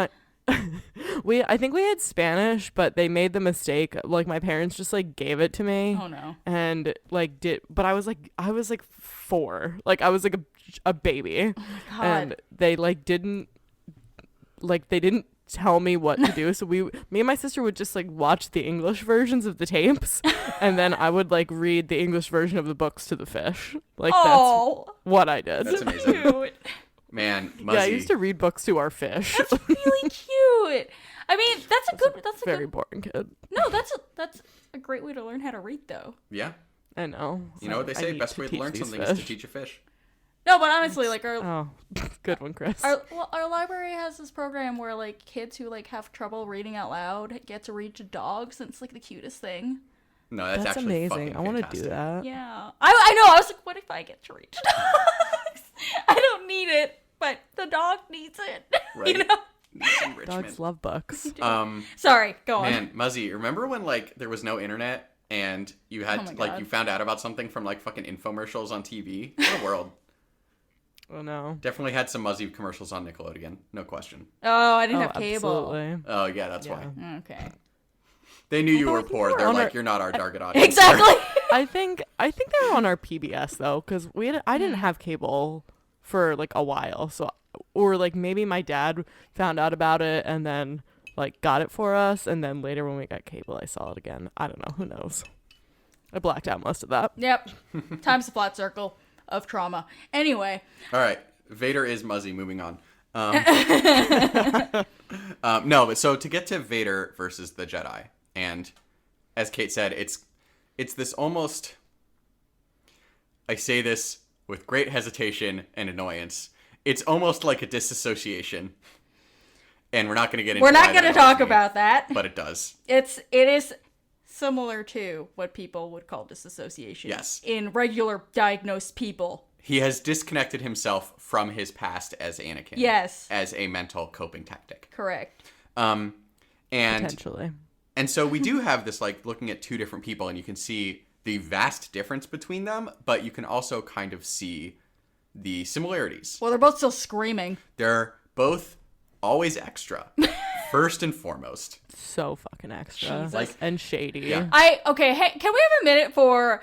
I think we had Spanish, but they made the mistake. Like my parents just like gave it to me. Oh no. And like but I was like 4. Like I was like a baby. Oh my god. And they didn't tell me what to do. So me and my sister would just like watch the English versions of the tapes, and then I would like read the English version of the books to the fish. Like Oh, that's what I did. That's amazing. cute. Man, Muzzy. Yeah, I used to read books to our fish. That's really cute. I mean, that's a Very good. boring kid. No, that's a great way to learn how to read, though. Yeah. I know. You know what they I say? need Best way to teach learn these something is to fish. teach a fish. No, but honestly, like Oh, good one, Chris. our library has this program where like kids who like have trouble reading out loud get to read to dogs, and it's like the cutest thing. No, that's That's actually amazing. fucking I want to fantastic. do that. Yeah, I know. I was like, what if I get to read to dogs? I don't need it, but the dog needs it. Right. You know. Needs enrichment. Dogs love books. Sorry, go on. Man, Muzzy, remember when like there was no internet and you had Oh my to, like God. you found out about something from like fucking infomercials on TV? What a world. Oh no. Definitely had some Muzzy commercials on Nickelodeon, no question. Oh, I didn't Oh, have cable. absolutely. Oh yeah, that's Yeah. why. Okay. They knew you Although I were think poor. they were They're on like, our- you're not our target audience. Exactly. I think they were on our PBS though, because I didn't have cable for like a while. So, or like maybe my dad found out about it and then like got it for us, and then later when we got cable, I saw it again. I don't know. Who knows? I blacked out most of that. Yep. Time's the flat circle of trauma. Anyway. All right, Vader is Muzzy. Moving on. No, but so to get to Vader versus the Jedi, and as Kate said, it's this almost. I say this with great hesitation and annoyance. It's almost like a disassociation, and we're not going to get into. We're not why that going to annoys talk me, about that. but it does. It is similar to what people would call disassociation. Yes. In regular diagnosed people. He has disconnected himself from his past as Anakin. Yes. As a mental coping tactic. Correct. And Potentially. And so we do have this, like, looking at two different people, and you can see the vast difference between them, but you can also kind of see the similarities. Well, they're both still screaming. They're both always extra, first and foremost. So fucking extra. Jesus. Like- And shady. Yeah. Okay, hey, can we have a minute for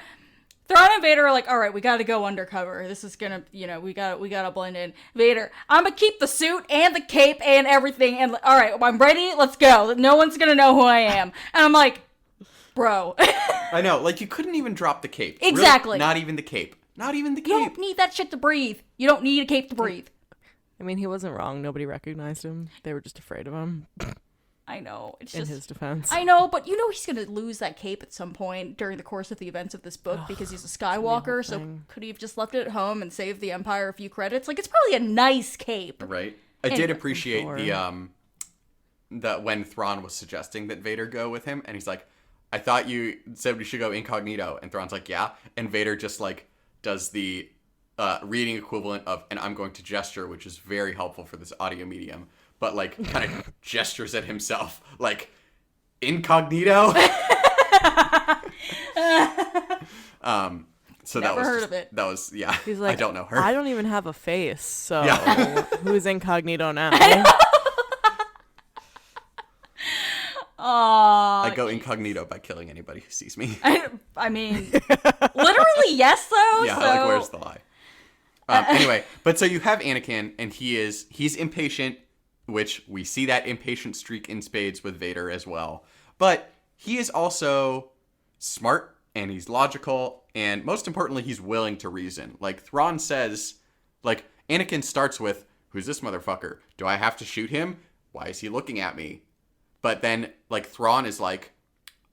Thrawn and Vader are like, all right, we gotta go undercover. This is gonna, we gotta blend in. Vader, I'm gonna keep the suit and the cape and everything, and all right, I'm ready. Let's go. No one's gonna know who I am. And I'm like, bro. I know, like, you couldn't even drop the cape. Really, Exactly. not even the cape. Not even the You don't cape. need that shit to breathe. You don't need a cape to breathe. I mean, he wasn't wrong. Nobody recognized him. They were just afraid of him. I know. It's In just his defense. I know, but he's gonna lose that cape at some point during the course of the events of this book because he's a Skywalker. So thing. could he have just left it at home and saved the Empire a few credits? Like, it's probably a nice cape. Right. I did Anyway. appreciate Sure. the when Thrawn was suggesting that Vader go with him, and he's like, I thought you said we should go incognito, and Thrawn's like, yeah, and Vader just like does the reading equivalent of, and I'm going to gesture, which is very helpful for this audio medium, but like kind of gestures at himself, like, incognito. So Never that was heard just, of it. That was yeah. He's like, I don't know her. I don't even have a face, so Yeah. who's incognito now? I go incognito by killing anybody who sees me. I mean, literally, yes, though. Yeah, so... like where's the lie? Anyway, but so you have Anakin, and he's impatient, which we see that impatient streak in spades with Vader as well. But he is also smart, and he's logical, and most importantly, he's willing to reason. Like Thrawn says, like Anakin starts with, "Who's this motherfucker? Do I have to shoot him? Why is he looking at me?" But then, like, Thrawn is like,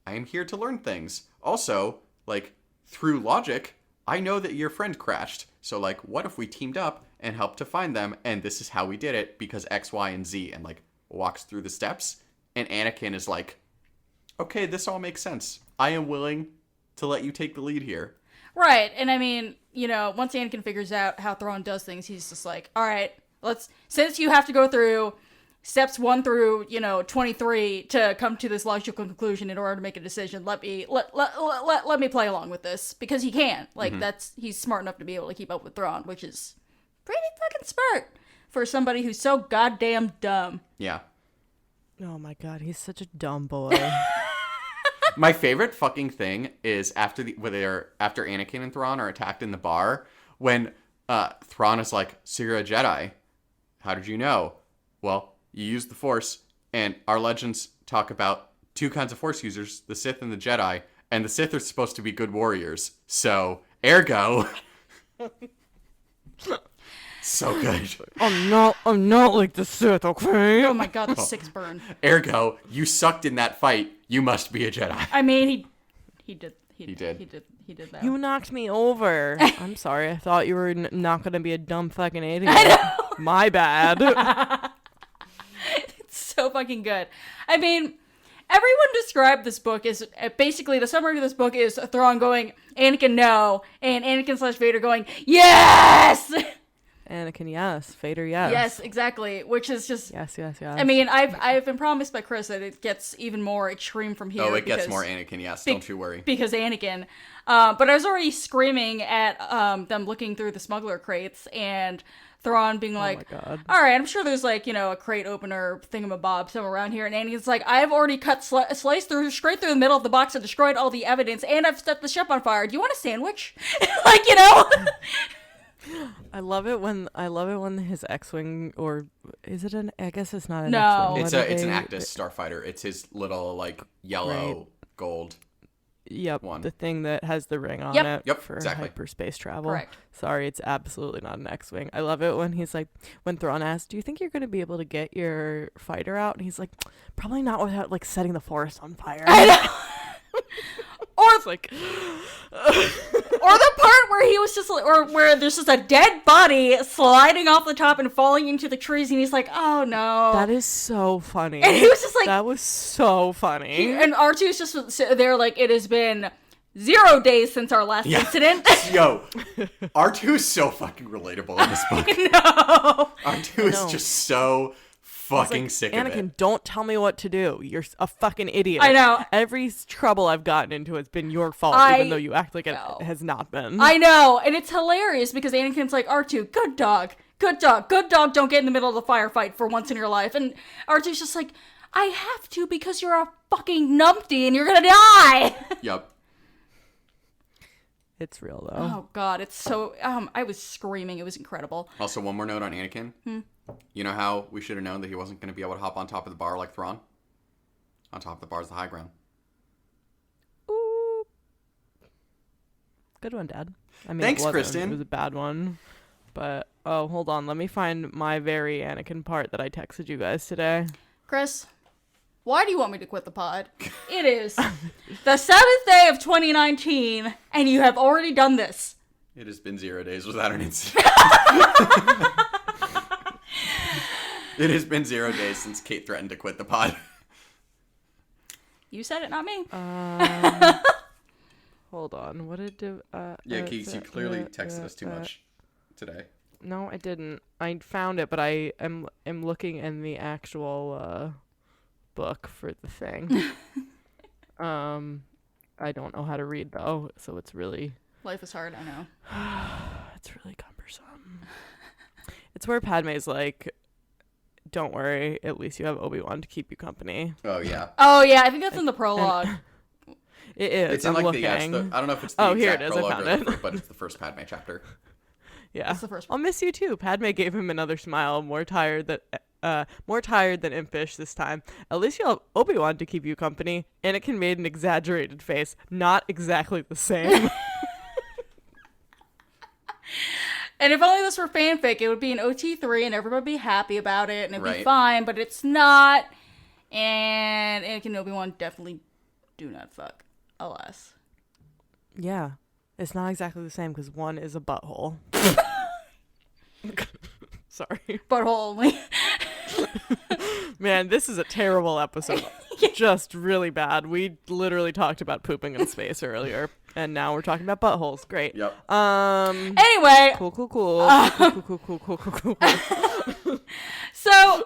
I am here to learn things. Also, like, through logic, I know that your friend crashed. So, like, what if we teamed up and helped to find them? And this is how we did it because X, Y, and Z. And, like, walks through the steps. And Anakin is like, okay, this all makes sense. I am willing to let you take the lead here. Right, and I mean, you know, once Anakin figures out how Thrawn does things, he's just like, all right, since you have to go through steps 1 through, 23 to come to this logical conclusion in order to make a decision, let me play along with this, because he can. Like, he's smart enough to be able to keep up with Thrawn, which is pretty fucking smart for somebody who's so goddamn dumb. Yeah. Oh my god, he's such a dumb boy. My favorite fucking thing is after Anakin and Thrawn are attacked in the bar, when Thrawn is like, "So you're a Jedi? How did you know?" Well, you use the Force, and our legends talk about two kinds of Force users, the Sith and the Jedi, and the Sith are supposed to be good warriors. So, ergo... So good. I'm not like the Sith, okay? Oh my god, the six burn. Ergo, you sucked in that fight. You must be a Jedi. I mean, he did that. You knocked me over. I'm sorry. I thought you were not going to be a dumb fucking idiot. My bad. It's so fucking good. I mean, everyone described this book as basically the summary of this book is Thrawn going, Anakin, no, and Anakin/Vader going, yes. Anakin, yes. Vader, yes. Yes, exactly. Which is just yes. I mean, I've been promised by Chris that it gets even more extreme from here. Oh, it gets more Anakin, yes. Don't you worry. Because Anakin. But I was already screaming at them looking through the smuggler crates and Thrawn being like, oh my God. all right, I'm sure there's like, a crate opener thingamabob somewhere around here. And Anakin's like, I've already cut sliced straight through the middle of the box and destroyed all the evidence, and I've set the ship on fire. Do you want a sandwich? Like, I love it when his X-wing, or is it I guess it's not an No. X-wing. It's an Actus starfighter. It's his little like yellow gold. Yep, one. The thing that has the ring on Yep. it Yep, for exactly. hyperspace travel. Correct. Sorry, it's absolutely not an X-wing. I love it when he's like, when Thrawn asks, "Do you think you're going to be able to get your fighter out?" And he's like, "Probably not without like setting the forest on fire." Or It's like, or the part where he was just like, or where there's just a dead body sliding off the top and falling into the trees, and he's like, oh no. that is so funny. And he was just like, that was so funny. and R2's just there like, it has been 0 days since our last incident. Yo, R2 is so fucking relatable in this book. No. R2 is just so fucking sick of Anakin, it. don't tell me what to do. You're a fucking idiot. I know. Every trouble I've gotten into has been your fault, even though you act like it has not been. I know, and it's hilarious because Anakin's like, R2, good dog, don't get in the middle of the firefight for once in your life. And R2's just like, I have to because you're a fucking numpty and you're gonna die. Yep. It's real, though. Oh god, it's so, I was screaming, it was incredible. Also, one more note on Anakin. You know how we should have known that he wasn't going to be able to hop on top of the bar like Thrawn? On top of the bar is the high ground. Ooh. Good one, Dad. I mean, Thanks, it wasn't. Kristen. It was a bad one. But, oh, hold on. Let me find my very Anakin part that I texted you guys today. Chris, why do you want me to quit the pod? It is the 7th day of 2019, and you have already done this. It has been 0 days without an incident. It has been 0 days since Kate threatened to quit the pod. You said it, not me. Hold on. What did Yeah, Keeks, you clearly texted us too much today. No, I didn't. I found it, but I am looking in the actual book for the thing. I don't know how to read though, so it's really Life is hard, I know. It's really cumbersome. It's where Padme's like, don't worry, at least you have Obi-Wan to keep you company. Oh yeah. Oh yeah, I think that's in the prologue. It is. It's in I'm like looking. I don't know if it's the here exact it is, I prologue found or the it. but it's the first Padme chapter. Yeah. That's the first I'll miss you too. Padme gave him another smile, more tired than Impish this time. At least you'll have Obi-Wan to keep you company. Anakin made an exaggerated face. Not exactly the same. And if only this were fanfic, it would be an OT3 and everybody would be happy about it and it'd be Right. fine, but it's not. And Anakin and Obi-Wan definitely do not fuck. Alas. Yeah. It's not exactly the same because one is a butthole. Sorry. Butthole only. Man, this is a terrible episode. Just really bad. We literally talked about pooping in space earlier, and now we're talking about buttholes. Great. Yep. Anyway. Cool. Cool. So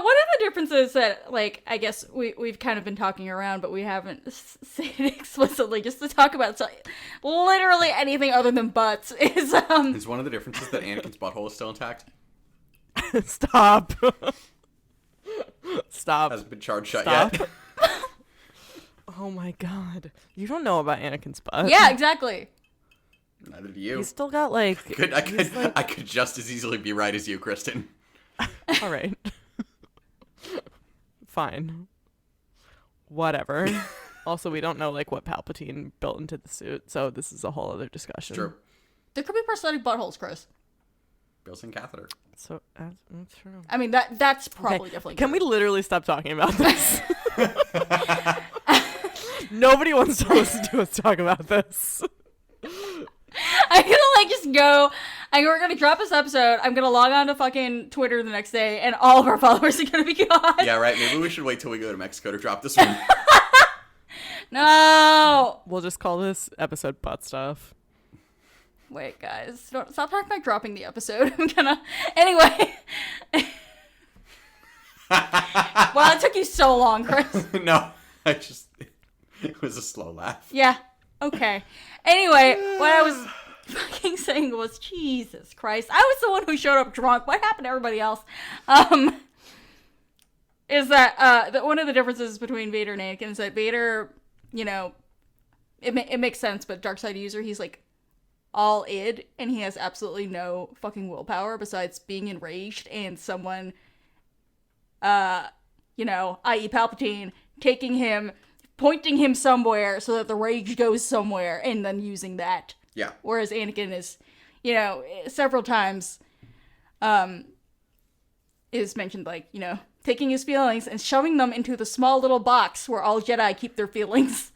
one of the differences that, like, I guess we've kind of been talking around, but we haven't said it explicitly, just to talk about literally anything other than butts, is Is one of the differences that Anakin's butthole is still intact? Stop. Stop. Hasn't been charged shut Stop. yet. Oh my god. You don't know about Anakin's butt. yeah, exactly. Neither do you. He's still got like. I could just as easily be right as you, Kristen. All right. Fine. Whatever. Also, we don't know like what Palpatine built into the suit, so this is a whole other discussion. True. There could be prosthetic buttholes, Chris. Built-in catheter. So that's true. I mean, that's probably Okay, definitely Can true. we literally stop talking about this? Nobody wants to listen to us talk about this. I'm gonna like just go. We're gonna drop this episode. I'm gonna log on to fucking Twitter the next day, and all of our followers are gonna be gone. Yeah, right. Maybe we should wait till we go to Mexico to drop this one. No. We'll just call this episode butt stuff. Wait, guys, don't stop talking about dropping the episode. I'm gonna. Anyway. Wow, it took you so long, Chris. No, it was a slow laugh. Yeah. Okay. Anyway, what I was fucking saying was, Jesus Christ, I was the one who showed up drunk. What happened to everybody else? Is that one of the differences between Vader and Anakin is that Vader, you know, it makes sense, but dark side user, he's like all id, and he has absolutely no fucking willpower besides being enraged and someone, you know, i.e. Palpatine, taking him, pointing him somewhere so that the rage goes somewhere, and then using that. Yeah. Whereas Anakin is, you know, several times, is mentioned, like, you know, taking his feelings and shoving them into the small little box where all Jedi keep their feelings.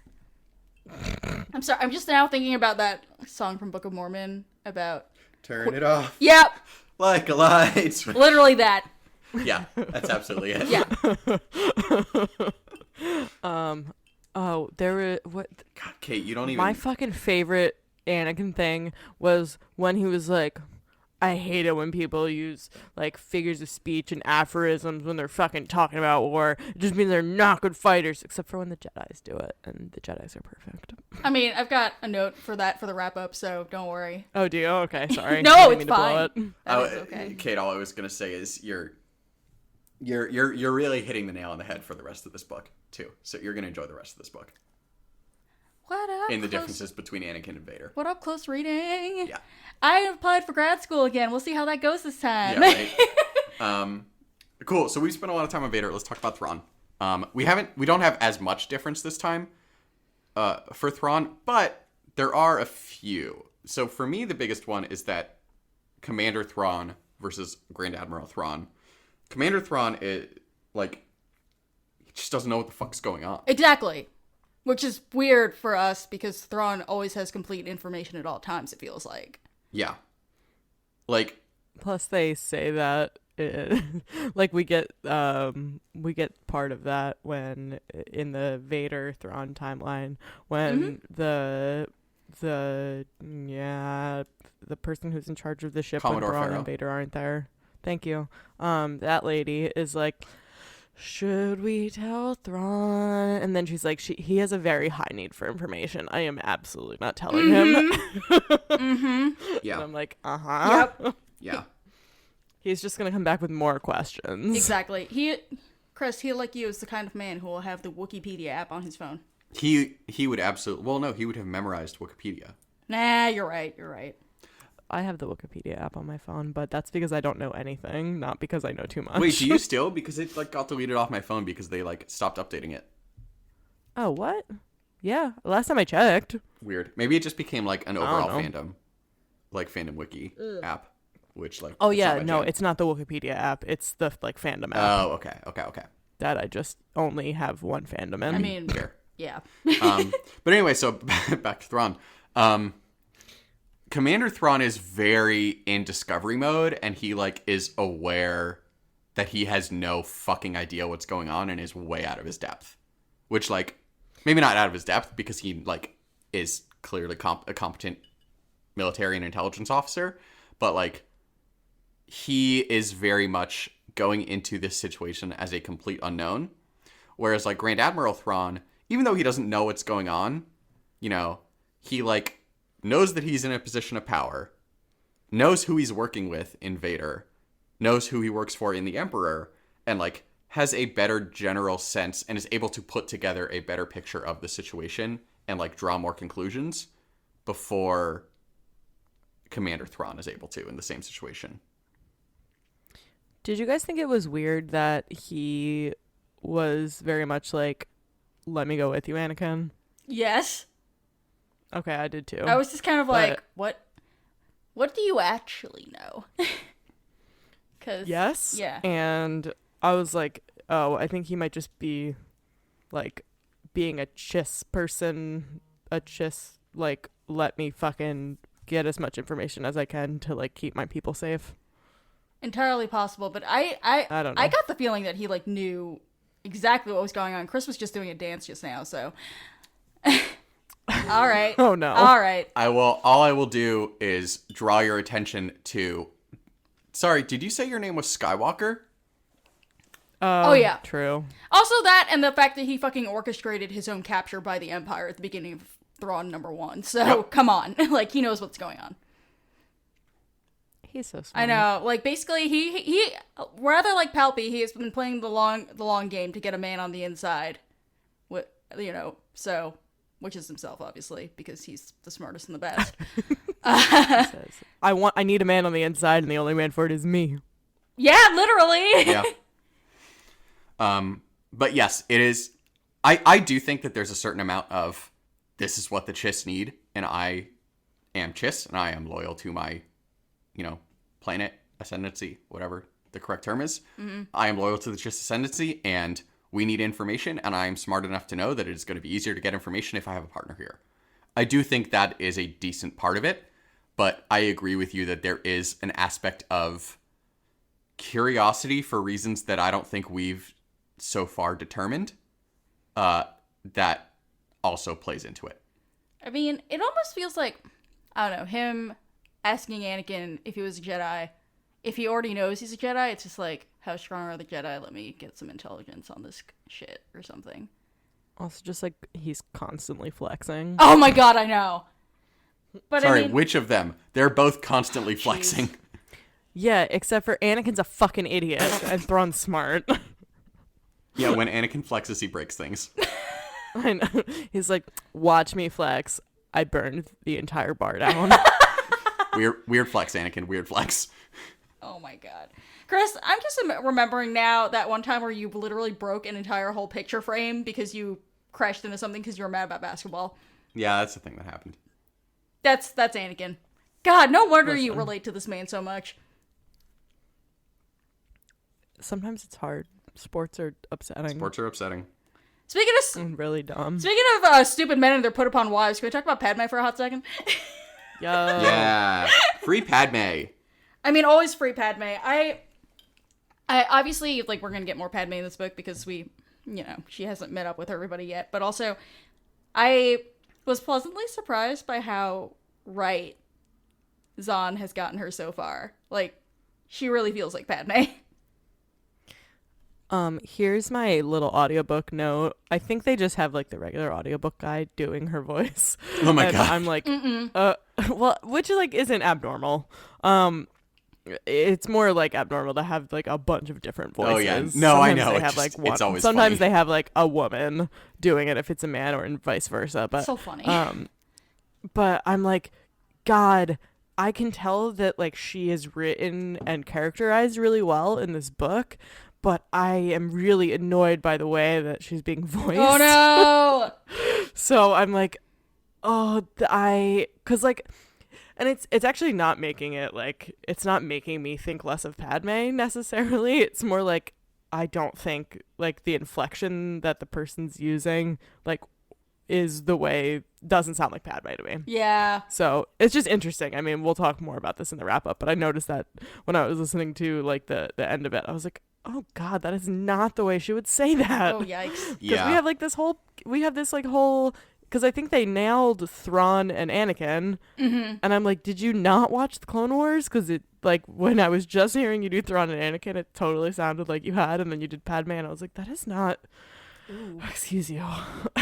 I'm sorry, I'm just now thinking about that song from Book of Mormon about... Turn it off. Yep, Like a light. literally that. Yeah, that's absolutely it. Yeah. Oh, there were what? God, Kate, you don't even. My fucking favorite Anakin thing was when he was like, I hate it when people use like figures of speech and aphorisms when they're fucking talking about war. It just means they're not good fighters, except for when the Jedis do it, and the Jedis are perfect. I mean, I've got a note for that for the wrap up, so don't worry. Oh, do you? Okay, sorry. No, I didn't it's mean to blow fine. it. That is okay. Kate, all I was gonna say is you're really hitting the nail on the head for the rest of this book too. So you're gonna enjoy the rest of this book. What up? In the close- differences between Anakin and Vader. What up, close reading? Yeah. I applied for grad school again. We'll see how that goes this time. Yeah, right. Cool. So we've spent a lot of time on Vader. Let's talk about Thrawn. We don't have as much difference this time for Thrawn, but there are a few. So for me, the biggest one is that Commander Thrawn versus Grand Admiral Thrawn. Commander Thrawn is like, he just doesn't know what the fuck's going on. Exactly. Which is weird for us because Thrawn always has complete information at all times, it feels like. Yeah. Like, Plus, they say that like we get part of that when in the Vader Thrawn timeline when the person who's in charge of the ship Commodore when Thrawn Pharaoh. and Vader aren't there. Thank you. That lady is like, should we tell Thrawn? And then she's like, he has a very high need for information. I am absolutely not telling him. Yeah. And I'm like, uh-huh. Yep. Yeah. He's just going to come back with more questions. Exactly. Chris, he like you is the kind of man who will have the Wikipedia app on his phone. He would absolutely, well, no, he would have memorized Wikipedia. Nah, you're right. You're right. I have the Wikipedia app on my phone, but that's because I don't know anything, not because I know too much. Wait, do you still? Because it like got deleted off my phone because they like stopped updating it. Oh, what? Yeah, last time I checked. Weird. Maybe it just became like an don't overall know. fandom, like fandom wiki app, which like. Oh it's yeah, not my no, jam. it's not the Wikipedia app. It's the like fandom app Oh, okay. that I just only have one fandom in. I mean, Fair. yeah. But anyway, so back to Thrawn. Commander Thrawn is very in discovery mode, and he like is aware that he has no fucking idea what's going on and is way out of his depth. Which like maybe not out of his depth because he like is clearly a competent military and intelligence officer, but like he is very much going into this situation as a complete unknown. Whereas like Grand Admiral Thrawn, even though he doesn't know what's going on, you know, he like knows that he's in a position of power, knows who he's working with in Vader, knows who he works for in the Emperor, and like has a better general sense and is able to put together a better picture of the situation and like draw more conclusions before Commander Thrawn is able to in the same situation. Did you guys think it was weird that he was very much like, let me go with you, Anakin? Yes. Okay, I did too. I was just kind of But- like, what do you actually know? 'Cause Yes. Yeah. And I was like, oh, I think he might just be like being a chiss person, like, let me fucking get as much information as I can to like keep my people safe. Entirely possible, but I don't know. I got the feeling that he like knew exactly what was going on. Chris was just doing a dance just now, so all right. Oh no. All right. All I will do is draw your attention to. Sorry, did you say your name was Skywalker? Oh yeah. True. Also that and the fact that he fucking orchestrated his own capture by the Empire at the beginning of Thrawn #1. So Yep. come on. Like he knows what's going on. He's so smart. I know. Like basically he rather like Palpy, he has been playing the long game to get a man on the inside. What so which is himself obviously because he's the smartest and the best. He says, I need a man on the inside, and the only man for it is me. Yeah, literally. Yeah. But yes, it is. I do think that there's a certain amount of this is what the Chiss need, and I am Chiss, and I am loyal to my, planet ascendancy, whatever the correct term is. Mm-hmm. I am loyal to the Chiss ascendancy, and we need information, and I am smart enough to know that it is going to be easier to get information if I have a partner here. I do think that is a decent part of it, but I agree with you that there is an aspect of curiosity for reasons that I don't think we've so far determined that also plays into it. I mean, it almost feels like, I don't know, him asking Anakin if he was a Jedi. If he already knows he's a Jedi, it's just like, how strong are the Jedi? Let me get some intelligence on this shit or something. Also, just like he's constantly flexing. Oh my god, I know. But Sorry, I mean, which of them? They're both constantly flexing. Yeah, except for Anakin's a fucking idiot and Thrawn's smart. Yeah, when Anakin flexes, he breaks things. I know. He's like, watch me flex. I burned the entire bar down. Weird flex, Anakin. Weird flex. oh my god. Chris, I'm just remembering now that one time where you literally broke an entire whole picture frame because you crashed into something because you were mad about basketball. Yeah, that's the thing that happened. That's Anakin. God, no wonder you relate to this man so much. Sometimes it's hard. Sports are upsetting. Sports are upsetting. Speaking of And really dumb. stupid men and their put upon wives, can we talk about Padme for a hot second? Yo. Yeah. Free Padme. I mean, always free Padme. I obviously, like, we're gonna get more Padme in this book because she hasn't met up with everybody yet. But also, I was pleasantly surprised by how right Zahn has gotten her so far. Like, she really feels like Padme. Here's my little audiobook note. I think they just have like the regular audiobook guy doing her voice. Oh my And God. I'm like, well, which like isn't abnormal. It's more like abnormal to have like a bunch of different voices. Oh, yeah. No, I Sometimes know. They It's have just- like one. it's always Sometimes funny. they have like a woman doing it if it's a man, or vice versa. But So funny. but I'm like, God, I can tell that like she is written and characterized really well in this book, but I am really annoyed by the way that she's being voiced. Oh no! So I'm like, cause like, and it's actually not making it like, it's not making me think less of Padme necessarily. It's more like, I don't think like the inflection that the person's using like is the way, doesn't sound like Padme to me. Yeah. So it's just interesting. I mean, we'll talk more about this in the wrap up, but I noticed that when I was listening to like the end of it, I was like, oh God, that is not the way she would say that. Oh yikes! Because Yeah. we have this whole, because I think they nailed Thrawn and Anakin, and I'm like, did you not watch the Clone Wars? Because it, like, when I was just hearing you do Thrawn and Anakin, it totally sounded like you had, and then you did Padme, and I was like, that is not. Ooh. Excuse you.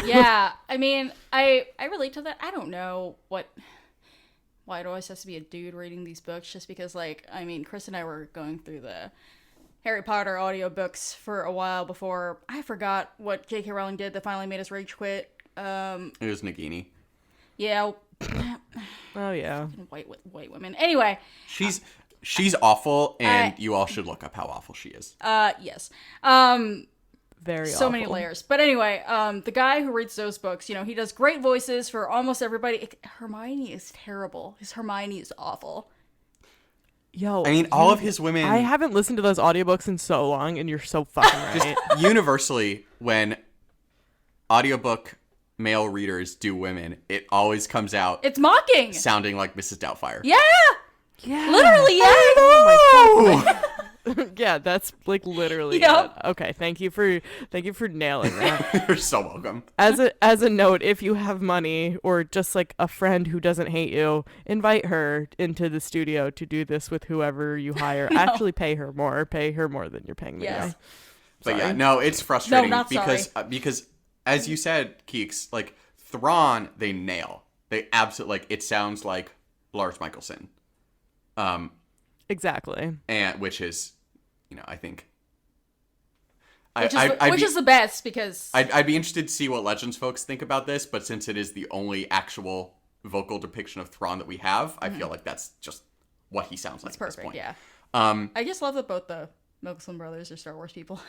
Yeah, I mean, I relate to that. I don't know why it always has to be a dude reading these books, just because, like, I mean, Chris and I were going through the Harry Potter audiobooks for a while before I forgot what J.K. Rowling did that finally made us rage quit. It was Nagini. Yeah, Oh yeah. white women. Anyway, She's awful, and you all should look up how awful she is. yes. Very So many awful. layers. But anyway, the guy who reads those books, you know, he does great voices for almost everybody. Hermione is terrible. His Hermione is awful. Yo, I mean, all of his women. I haven't listened to those audiobooks in so long, and you're so fucking right. Universally, when audiobook male readers do women, it always comes out It's mocking. sounding like Mrs. Doubtfire. Yeah, Yeah. literally, yeah. Oh! Yeah, that's like literally Yep. it. Okay, thank you for nailing that. You're so welcome. As a note, if you have money or just like a friend who doesn't hate you, invite her into the studio to do this with whoever you hire. Actually pay her more than you're paying the Yes. guy. But yeah, Sorry. no, it's frustrating not because as you said, Keeks, like Thrawn, they nail. They absolutely, like, it sounds like Lars Michelson. Exactly. And which is, you know, I think Which is the best because I'd be interested to see what Legends folks think about this, but since it is the only actual vocal depiction of Thrawn that we have, I feel like that's just what he sounds like it's at this perfect. point. Yeah, Um, I just love that both the Michelson brothers are Star Wars people.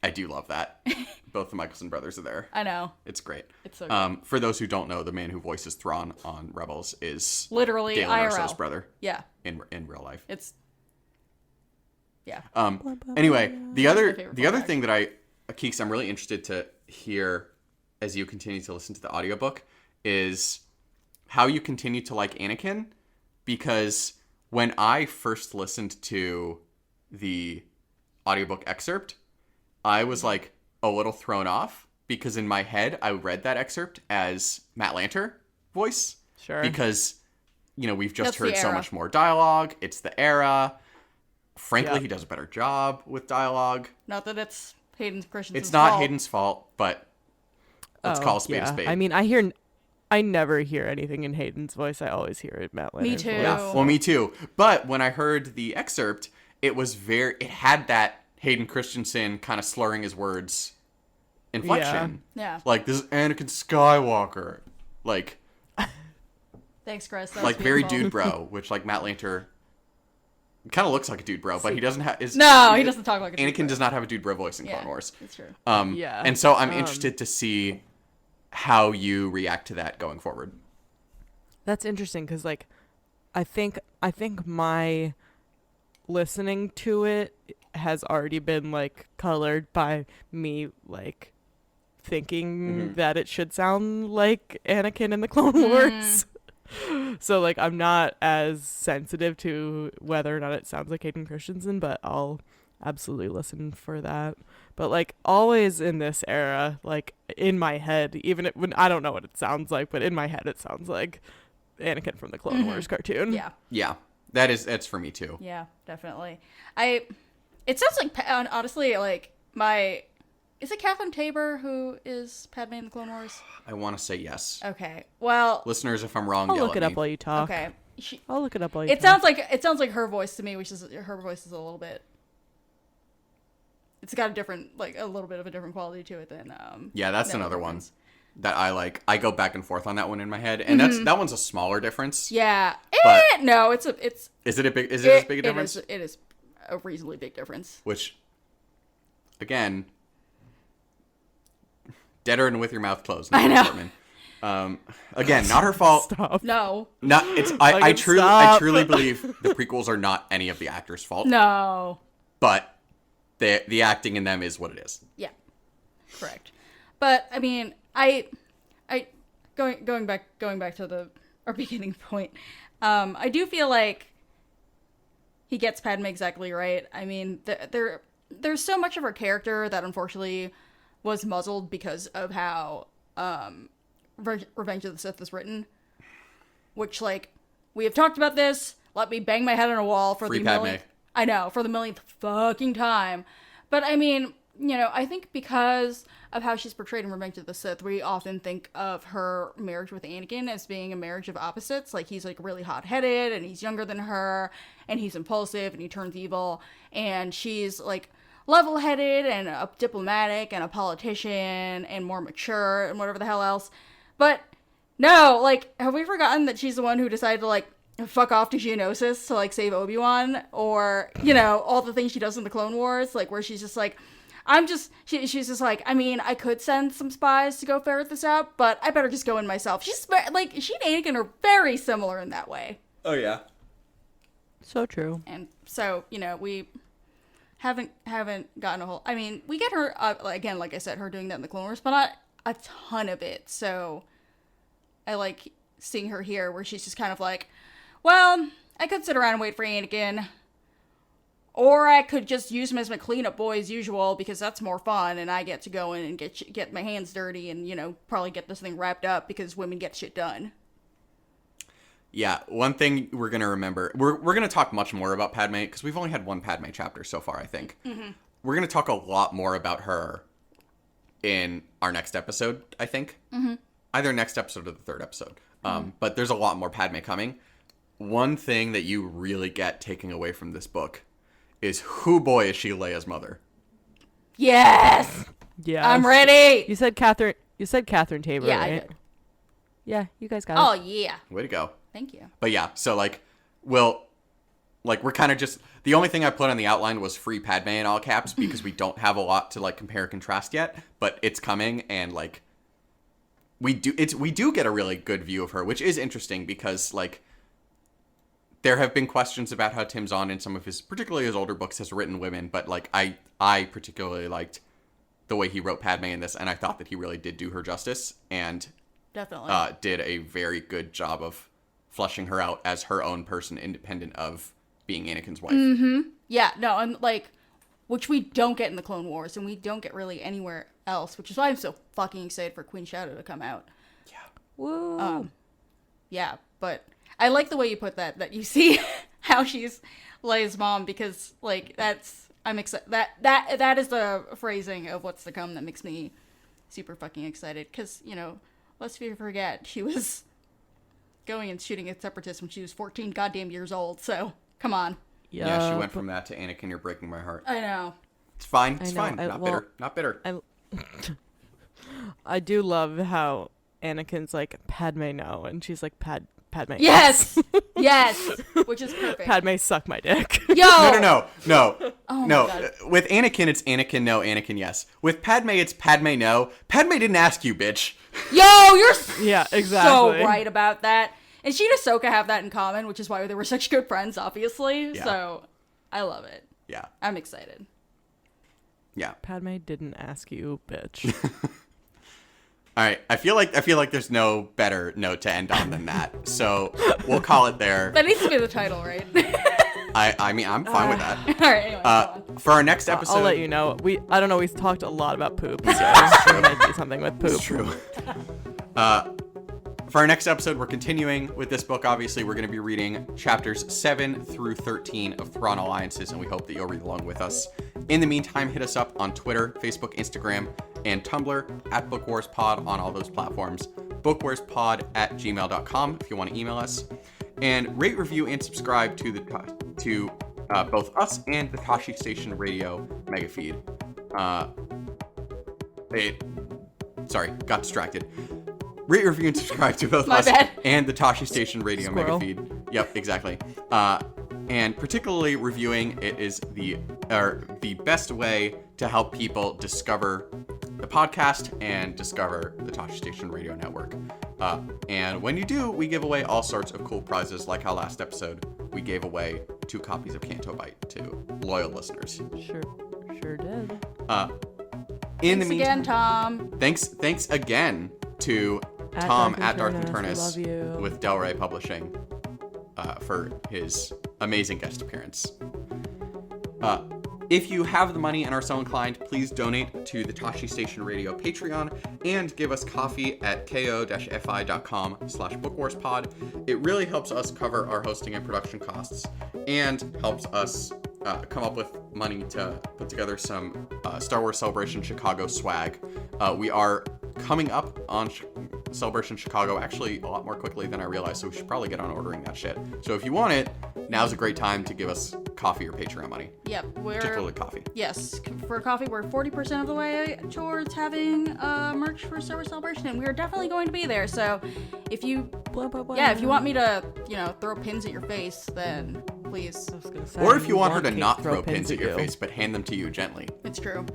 I do love that. Both the Michelson brothers are there. I know, It's great. it's so good. For those who don't know, the man who voices Thrawn on Rebels is Literally Galen IRL. Erso's brother Yeah, in real life. it's yeah. Anyway, the my other favorite the other part. thing that Keeks, I'm really interested to hear as you continue to listen to the audiobook is how you continue to like Anakin, because when I first listened to the audiobook excerpt, I was like a little thrown off because in my head I read that excerpt as Matt Lanter voice. Sure. Because, you know, we've just That's the heard so era. much more dialogue. It's the era. Frankly, Yeah. he does a better job with dialogue. Not that it's Hayden Christensen's It's not fault. Hayden's fault, but let's call a spade a spade. I mean, I never hear anything in Hayden's voice. I always hear it Matt Lanter's too. voice. Yeah, well, me too. But when I heard the excerpt, it had that Hayden Christensen kind of slurring his words inflection. Yeah. Like, this is Anakin Skywalker. Like Thanks, Chris. That like was very beautiful. dude bro, which like Matt Lanter kind of looks like a dude bro, but he doesn't have. No, he doesn't talk like a dude Anakin bro. does not have a dude bro voice in Yeah, Clone Wars. that's true. Yeah. And so I'm interested to see how you react to that going forward. That's interesting because, like, I think my listening to it has already been like colored by me like thinking that it should sound like Anakin in the Clone Wars. So like I'm not as sensitive to whether or not it sounds like Hayden Christensen, but I'll absolutely listen for that. But like always in this era, like in my head, even when I don't know what it sounds like, but in my head it sounds like Anakin from the Clone Wars cartoon. Yeah. Yeah, that's for me too. Yeah, definitely. It sounds like, honestly, like, Is it Kathleen Tabor who is Padme in the Clone Wars? I want to say yes. Okay. Well, Listeners, if I'm wrong, I'll yell look at it me. up while you talk. okay. I'll look it up while you It talk. sounds like her voice to me, which is her voice is a little bit. It's got a little bit of a different quality to it than. Yeah, that's Natalie another one Portman's. that I like. I go back and forth on that one in my head, and that one's a smaller difference. Yeah. But- No, it's Is it as big a difference? It is a reasonably big difference. Which, again, deader and with your mouth closed. I know. Portman. Again, not her fault. Stop. No. Not it's. I Fucking truly stop. believe the prequels are not any of the actors' fault. No. But the acting in them is what it is. Yeah. Correct. But I mean, I going back to our beginning point. I do feel like he gets Padme exactly right. I mean, there's so much of her character that unfortunately was muzzled because of how Revenge of the Sith is written. Which, like, we have talked about this. Let me bang my head on a wall for Free the Padme. millionth. I know, for the millionth fucking time. But I mean, you know, I think because of how she's portrayed in Revenge of the Sith, we often think of her marriage with Anakin as being a marriage of opposites. Like, he's, like, really hot-headed, and he's younger than her, and he's impulsive, and he turns evil, and she's, like, level-headed, and diplomatic, and a politician, and more mature, and whatever the hell else. But, no, like, have we forgotten that she's the one who decided to, like, fuck off to Geonosis to, like, save Obi-Wan? Or, you know, all the things she does in the Clone Wars, like, where she's just like, she's just like, I mean, I could send some spies to go ferret this out, but I better just go in myself. She's, like, she and Anakin are very similar in that way. Oh yeah. So true. And so, you know, we haven't gotten a whole, I mean, we get her, again, like I said, her doing that in the Clone Wars, but not a ton of it, so I like seeing her here, where she's just kind of like, well, I could sit around and wait for Anakin, or I could just use him as my cleanup boy as usual, because that's more fun, and I get to go in and get my hands dirty and, you know, probably get this thing wrapped up, because women get shit done. Yeah, one thing we're going to remember, we're going to talk much more about Padme, because we've only had one Padme chapter so far, I think. Mm-hmm. We're going to talk a lot more about her in our next episode, I think. Mm-hmm. Either next episode or the third episode. But there's a lot more Padme coming. One thing that you really get taking away from this book is, who boy is she Leia's mother? Yes! Yeah. I'm ready! You said Catherine Tabor, Yeah, right? I did. Yeah, you guys got Oh, it. yeah. Way to go. Thank you. But yeah, so like, we're kind of just, the only thing I put on the outline was free Padme in all caps, because we don't have a lot to like compare and contrast yet, but it's coming, and like, we do get a really good view of her, which is interesting, because like, there have been questions about how Tim Zahn in some of his, particularly his older books, has written women, but like, I particularly liked the way he wrote Padme in this, and I thought that he really did do her justice, and Definitely. did a very good job of fleshing her out as her own person, independent of being Anakin's wife. Mm-hmm. Yeah, no, and like, which we don't get in the Clone Wars, and we don't get really anywhere else, which is why I'm so fucking excited for Queen Shadow to come out. Yeah. Woo. Yeah, but I like the way you put that you see how she's Leia's mom, because like I'm excited. That is the phrasing of what's to come that makes me super fucking excited, because, you know, lest we forget, she was going and shooting at separatists when she was 14 goddamn years old, so come on. Yeah, she went from that to Anakin, you're breaking my heart. I know. It's fine. It's I know. fine. Not bitter. I do love how Anakin's like, Padme, no, and she's like, Padme. Yes! Yes! Which is perfect. Padme, suck my dick. Yo! No. Oh my No. God. With Anakin, it's Anakin, no. Anakin, yes. With Padme, it's Padme, no. Padme didn't ask you, bitch. Yo, you're Yeah, so exactly. right about that. And she and Ahsoka have that in common, which is why they were such good friends, obviously. Yeah. So, I love it. Yeah. I'm excited. Yeah. Padme didn't ask you, bitch. All right. I feel like there's no better note to end on than that. So we'll call it there. That needs to be the title, right? I mean, I'm fine with that. All right, anyway, go on. For our next episode, I'll let you know. I don't know. We've talked a lot about poop, so there might be something with poop. It's true. For our next episode, we're continuing with this book. Obviously, we're going to be reading chapters 7 through 13 of Thrawn Alliances, and we hope that you'll read along with us. In the meantime, hit us up on Twitter, Facebook, Instagram, and Tumblr at BookWarsPod on all those platforms. BookWarsPod@gmail.com if you want to email us. And rate, review, and subscribe to both us and the Tashi Station Radio mega feed. Sorry, got distracted. Rate, review, and subscribe to both us and the Tashi Station Radio mega feed. Yep, exactly. And particularly reviewing it is the best way to help people discover the podcast and discover the Tashi Station Radio Network. And when you do, we give away all sorts of cool prizes, like how last episode we gave away 2 copies of Canto Bite to loyal listeners. Sure did. In the meantime, again, Tom. Thanks again to Tom at Darth and Turnus with Del Rey Publishing for his amazing guest appearance. If you have the money and are so inclined, please donate to the Tashi Station Radio Patreon and give us coffee at ko-fi.com/bookwarspod. It really helps us cover our hosting and production costs and helps us come up with money to put together some Star Wars Celebration Chicago swag. We are coming up on Celebration Chicago actually a lot more quickly than I realized, so we should probably get on ordering that shit. So if you want it, now's a great time to give us coffee or Patreon money. Yep, particularly coffee. Yes, for coffee, we're 40% of the way towards having merch for Star Wars Celebration, and we're definitely going to be there. So if you, if you want me to, throw pins at your face, then please. I was gonna say, or if you want her to not throw pins at your face, but hand them to you gently. It's true.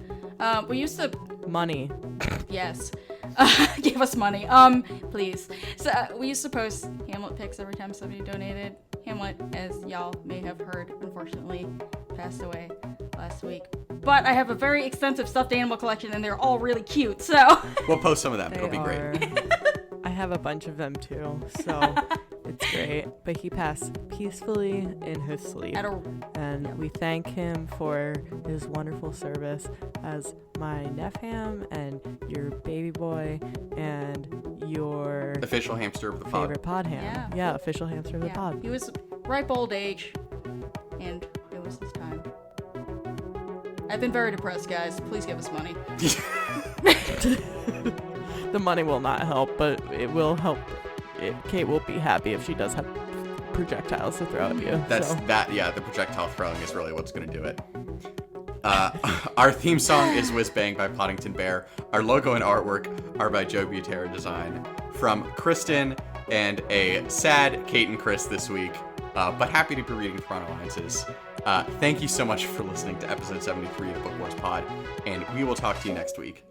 We used to money. Yes. Give us money. Please. So we used to post Hamlet pics every time somebody donated. Hamlet, as y'all may have heard, unfortunately passed away last week. But I have a very extensive stuffed animal collection, and they're all really cute, so. We'll post some of them. It'll be great. I have a bunch of them, too, so it's great. But he passed peacefully in his sleep. And we thank him for his wonderful service as my Nepham and your baby boy and your official hamster of the pod. Favorite pod ham. Yeah, official hamster of the pod. He was ripe old age, and it was his time. I've been very depressed, guys. Please give us money. The money will not help, but it will help. Kate will be happy if she does have projectiles to throw at you. The projectile throwing is really what's going to do it. Our theme song is Whiz Bang by Poddington Bear. Our logo and artwork are by Joe Butera Design. From Kristen and a sad Kate and Chris this week, but happy to be reading Thrawn Alliances. Thank you so much for listening to episode 73 of the Book Wars Pod, and we will talk to you next week.